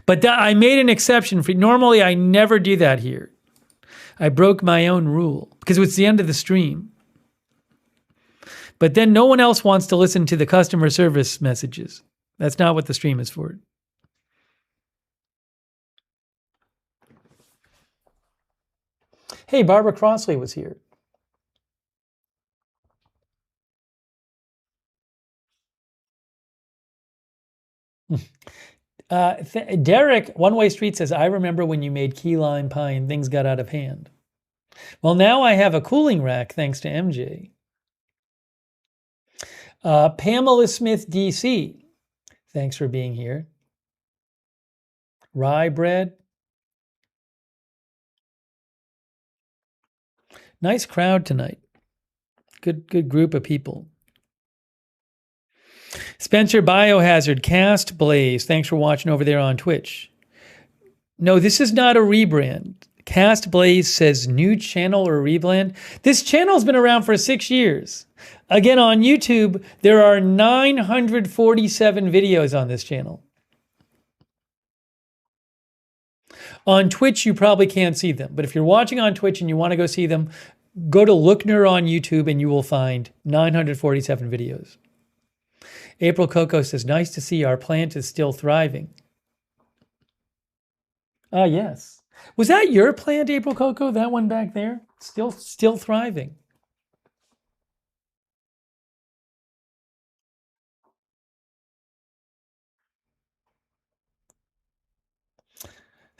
But I made an exception for. Normally, I never do that here. I broke my own rule because it's the end of the stream. But then no one else wants to listen to the customer service messages. That's not what the stream is for. Hey, Barbara Crossley was here. Derek, One Way Street says, I remember when you made key lime pie and things got out of hand. Well, now I have a cooling rack thanks to MJ. Pamela Smith, DC. Thanks for being here. Rye bread. Nice crowd tonight. Good group of people. Spencer Biohazard, Cast Blaze. Thanks for watching over there on Twitch. No, this is not a rebrand. Cast Blaze says new channel or rebrand. This channel's been around for 6 years. Again, on YouTube, there are 947 videos on this channel. On Twitch, you probably can't see them. But if you're watching on Twitch and you want to go see them, go to Lookner on YouTube and you will find 947 videos. April Coco says, nice to see our plant is still thriving. Ah, yes. Was that your plant, April Coco? That one back there? Still thriving.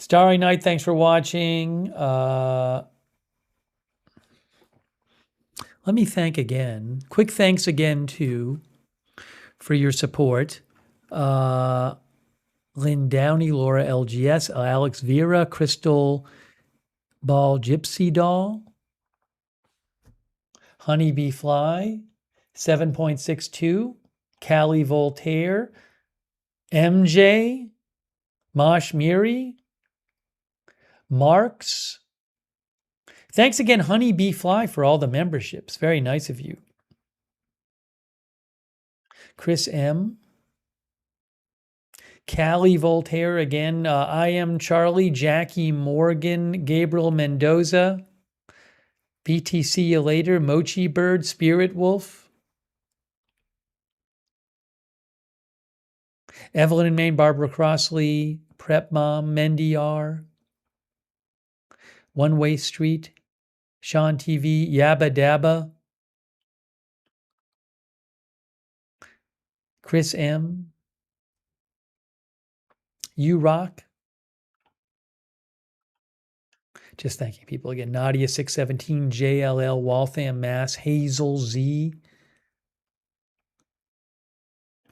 Starry Night, thanks for watching. Let me thank again. Quick thanks again for your support. Lynn Downey, Laura LGS, Alex Vera, Crystal Ball Gypsy Doll, Honeybee Fly, 7.62, Callie Voltaire, MJ, Mosh Miri, Marks. Thanks again, Honeybee Fly, for all the memberships. Very nice of you. Chris M. Callie Voltaire again. I am Charlie, Jackie Morgan, Gabriel Mendoza, BTC you later, Mochi Bird, Spirit Wolf, Evelyn in Maine, Barbara Crossley, Prep Mom, Mendy R, One Way Street, Sean TV, Yabba Dabba, Chris M, You Rock. Just thanking people again. Nadia 617, JLL, Waltham, Mass, Hazel Z,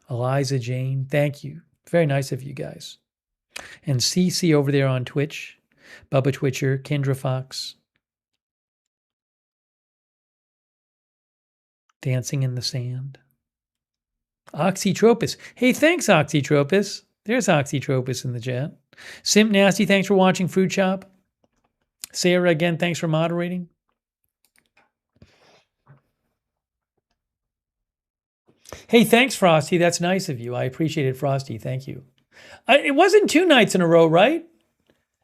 Eliza Jane. Thank you. Very nice of you guys. And CC over there on Twitch, Bubba Twitcher, Kendra Fox, Dancing in the Sand. Oxytropus. Hey, thanks, Oxytropus. There's Oxytropus in the chat. Simp Nasty, thanks for watching. Fruit Chop. Sarah, again, thanks for moderating. Hey, thanks, Frosty. That's nice of you. I appreciate it, Frosty. Thank you. It wasn't 2 nights in a row, right?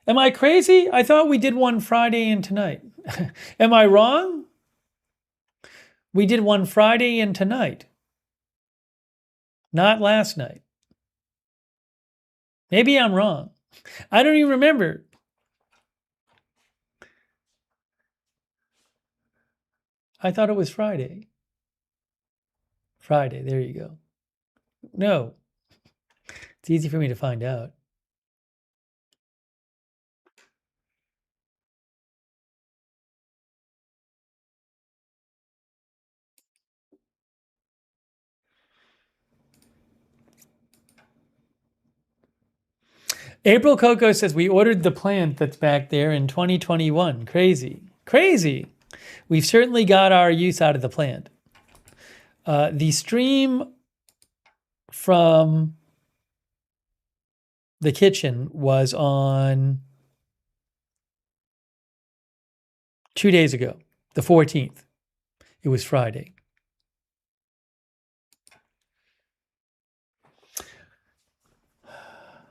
Am I crazy? I thought we did one Friday and tonight. Am I wrong? We did one Friday and tonight. Not last night. Maybe I'm wrong. I don't even remember. I thought it was Friday. Friday, there you go. No. It's easy for me to find out. April Coco says, we ordered the plant that's back there in 2021. Crazy. Crazy. We've certainly got our use out of the plant. The stream from the kitchen was on 2 days ago, the 14th. It was Friday.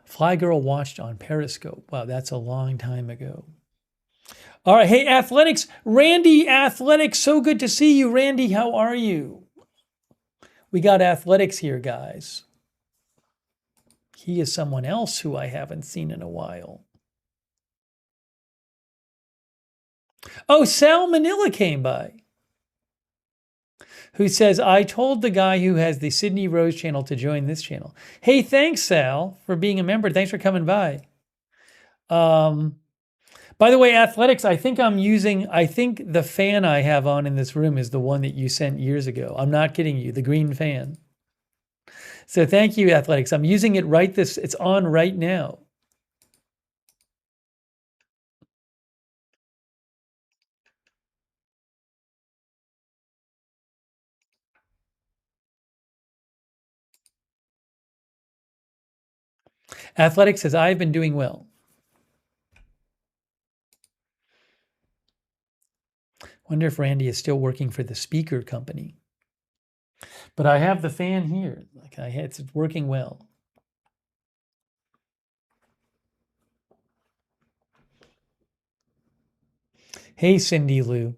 Fly Girl watched on Periscope. Wow, that's a long time ago. All right. Hey, Athletics. Randy Athletics. So good to see you, Randy. How are you? We got Athletics here, guys. He is someone else who I haven't seen in a while. Oh, Sal Manila came by, who says, I told the guy who has the Sydney Rose channel to join this channel. Hey, thanks, Sal, for being a member. Thanks for coming by. By the way, Athletics, I think the fan I have on in this room is the one that you sent years ago. I'm not kidding you, the green fan. So thank you, Athletics. I'm using it it's on right now. Athletics says, I've been doing well. Wonder if Randy is still working for the speaker company. But I have the fan here. It's working well. Hey, Cindy Lou.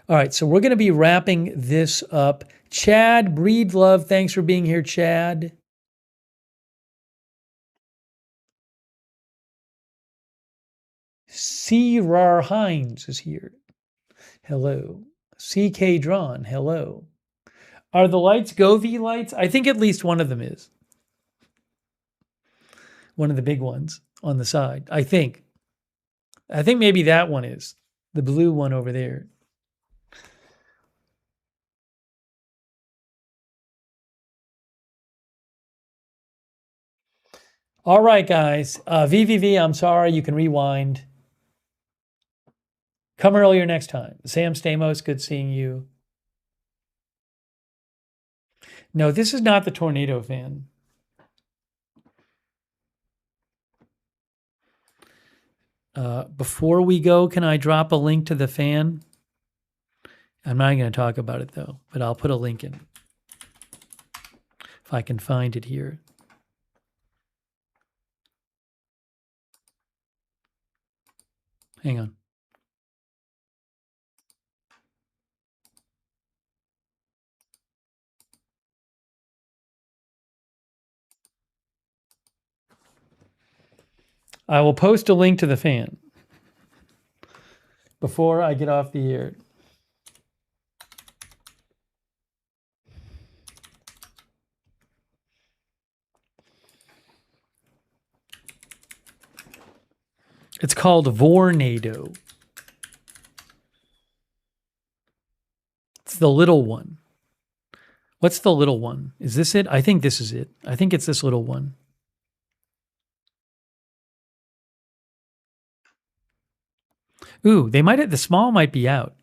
All right, so we're going to be wrapping this up. Chad Breedlove, thanks for being here, Chad. C. Rar Hines is here. Hello. CK Drawn, hello. Are the lights Govee lights? I think at least one of them is. One of the big ones. on the side. I think maybe that one is the blue one over there. All right, guys. VVV, I'm sorry. You can rewind. Come earlier next time. Sam Stamos, good seeing you. No, this is not the tornado fan. Before we go, can I drop a link to the fan? I'm not going to talk about it though, but I'll put a link in. If I can find it here. Hang on. I will post a link to the fan before I get off the air. It's called Vornado. It's the little one. What's the little one? Is this it? I think this is it. I think it's this little one. Ooh, the small might be out.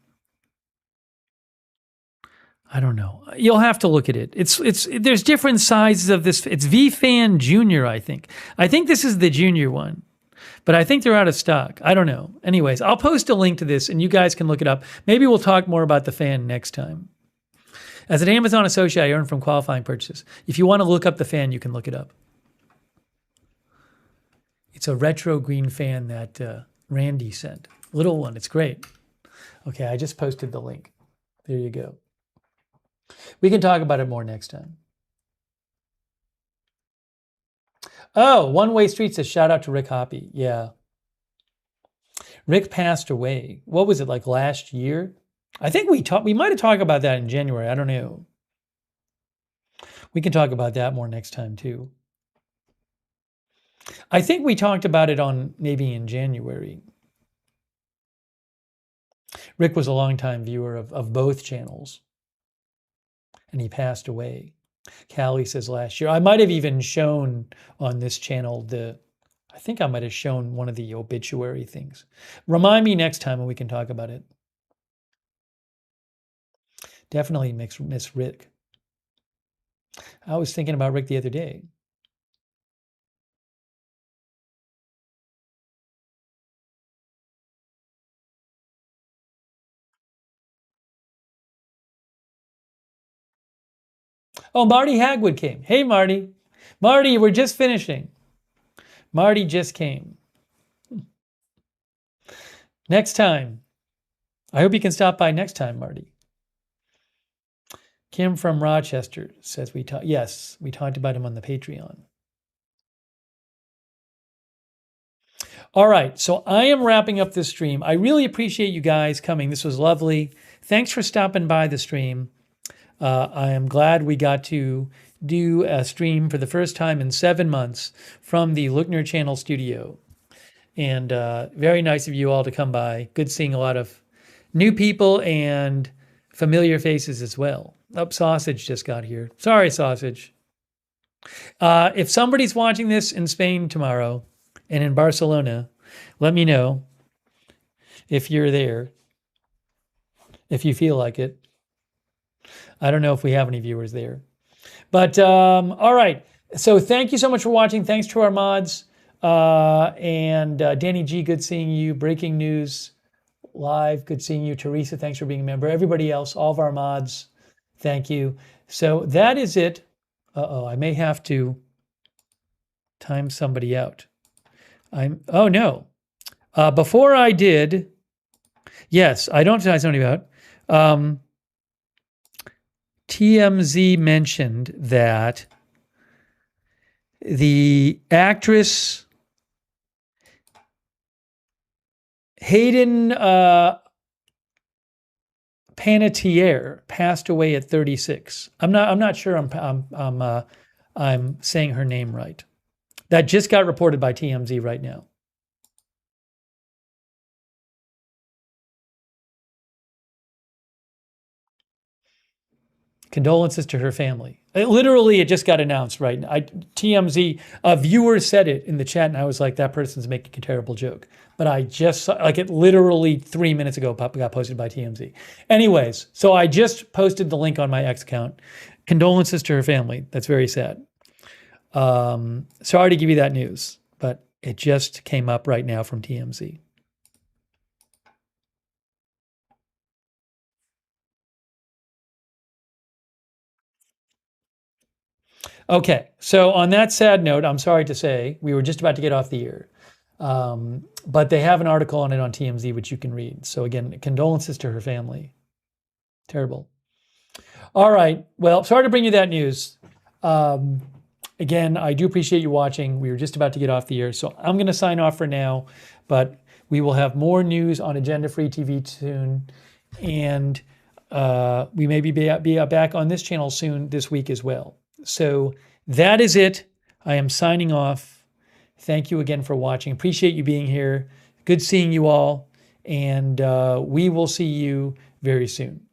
I don't know. You'll have to look at it. There's different sizes of this. It's V-Fan Junior, I think. I think this is the junior one, but I think they're out of stock. I don't know. Anyways, I'll post a link to this and you guys can look it up. Maybe we'll talk more about the fan next time. As an Amazon associate, I earn from qualifying purchases. If you want to look up the fan, you can look it up. It's a retro green fan that Randy sent. Little one. It's great. Okay, I just posted the link. There you go. We can talk about it more next time. Oh, One Way Street says shout out to Rick Hoppy. Yeah. Rick passed away. What was it, like last year? I think we might have talked about that in January. I don't know. We can talk about that more next time too. I think we talked about it maybe in January. Rick was a longtime viewer of both channels. And he passed away. Callie says last year. I might have even shown on this channel I think I might have shown one of the obituary things. Remind me next time and we can talk about it. Definitely miss Rick. I was thinking about Rick the other day. Oh, Marty Hagwood came. Hey, Marty. Marty, we're just finishing. Marty just came. Next time. I hope you can stop by next time, Marty. Kim from Rochester says yes, we talked about him on the Patreon. All right, so I am wrapping up this stream. I really appreciate you guys coming. This was lovely. Thanks for stopping by the stream. I am glad we got to do a stream for the first time in 7 months from the Lookner Channel studio. And very nice of you all to come by. Good seeing a lot of new people and familiar faces as well. Sausage just got here. Sorry, Sausage. If somebody's watching this in Spain tomorrow and in Barcelona, let me know if you're there, if you feel like it. I don't know if we have any viewers there. But all right. So thank you so much for watching. Thanks to our mods. And Danny G, good seeing you. Breaking News Live, good seeing you. Teresa, thanks for being a member. Everybody else, all of our mods, thank you. So that is it. I may have to time somebody out. Oh no. Before I did, yes, I don't time somebody out. TMZ mentioned that the actress Hayden Panettiere passed away at 36. I'm not sure I'm saying her name right, That just got reported by TMZ right now. Condolences to her family. It just got announced, right? TMZ, a viewer said it in the chat, and I was like, that person's making a terrible joke. But I just saw, like, it literally 3 minutes ago got posted by TMZ. Anyways, so I just posted the link on my X account. Condolences to her family. That's very sad. Sorry to give you that news, but it just came up right now from TMZ. Okay, so on that sad note, I'm sorry to say, we were just about to get off the air. But they have an article on it on TMZ, which you can read. So again, condolences to her family. Terrible. All right, well, sorry to bring you that news. Again, I do appreciate you watching. We were just about to get off the air, so I'm going to sign off for now, but we will have more news on Agenda Free TV soon, and we may be back on this channel soon this week as well. So that is it. I am signing off. Thank you again for watching. Appreciate you being here. Good seeing you all, and we will see you very soon.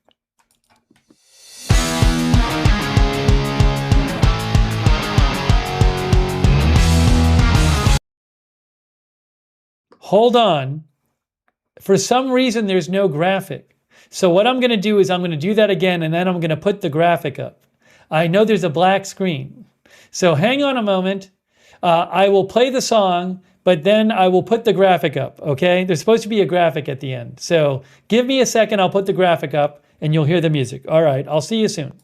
Hold on. For some reason, there's no graphic. So what I'm going to do is I'm going to do that again, and then I'm going to put the graphic up. I know there's a black screen. So hang on a moment. I will play the song, but then I will put the graphic up, okay? There's supposed to be a graphic at the end. So give me a second. I'll put the graphic up, and you'll hear the music. All right. I'll see you soon.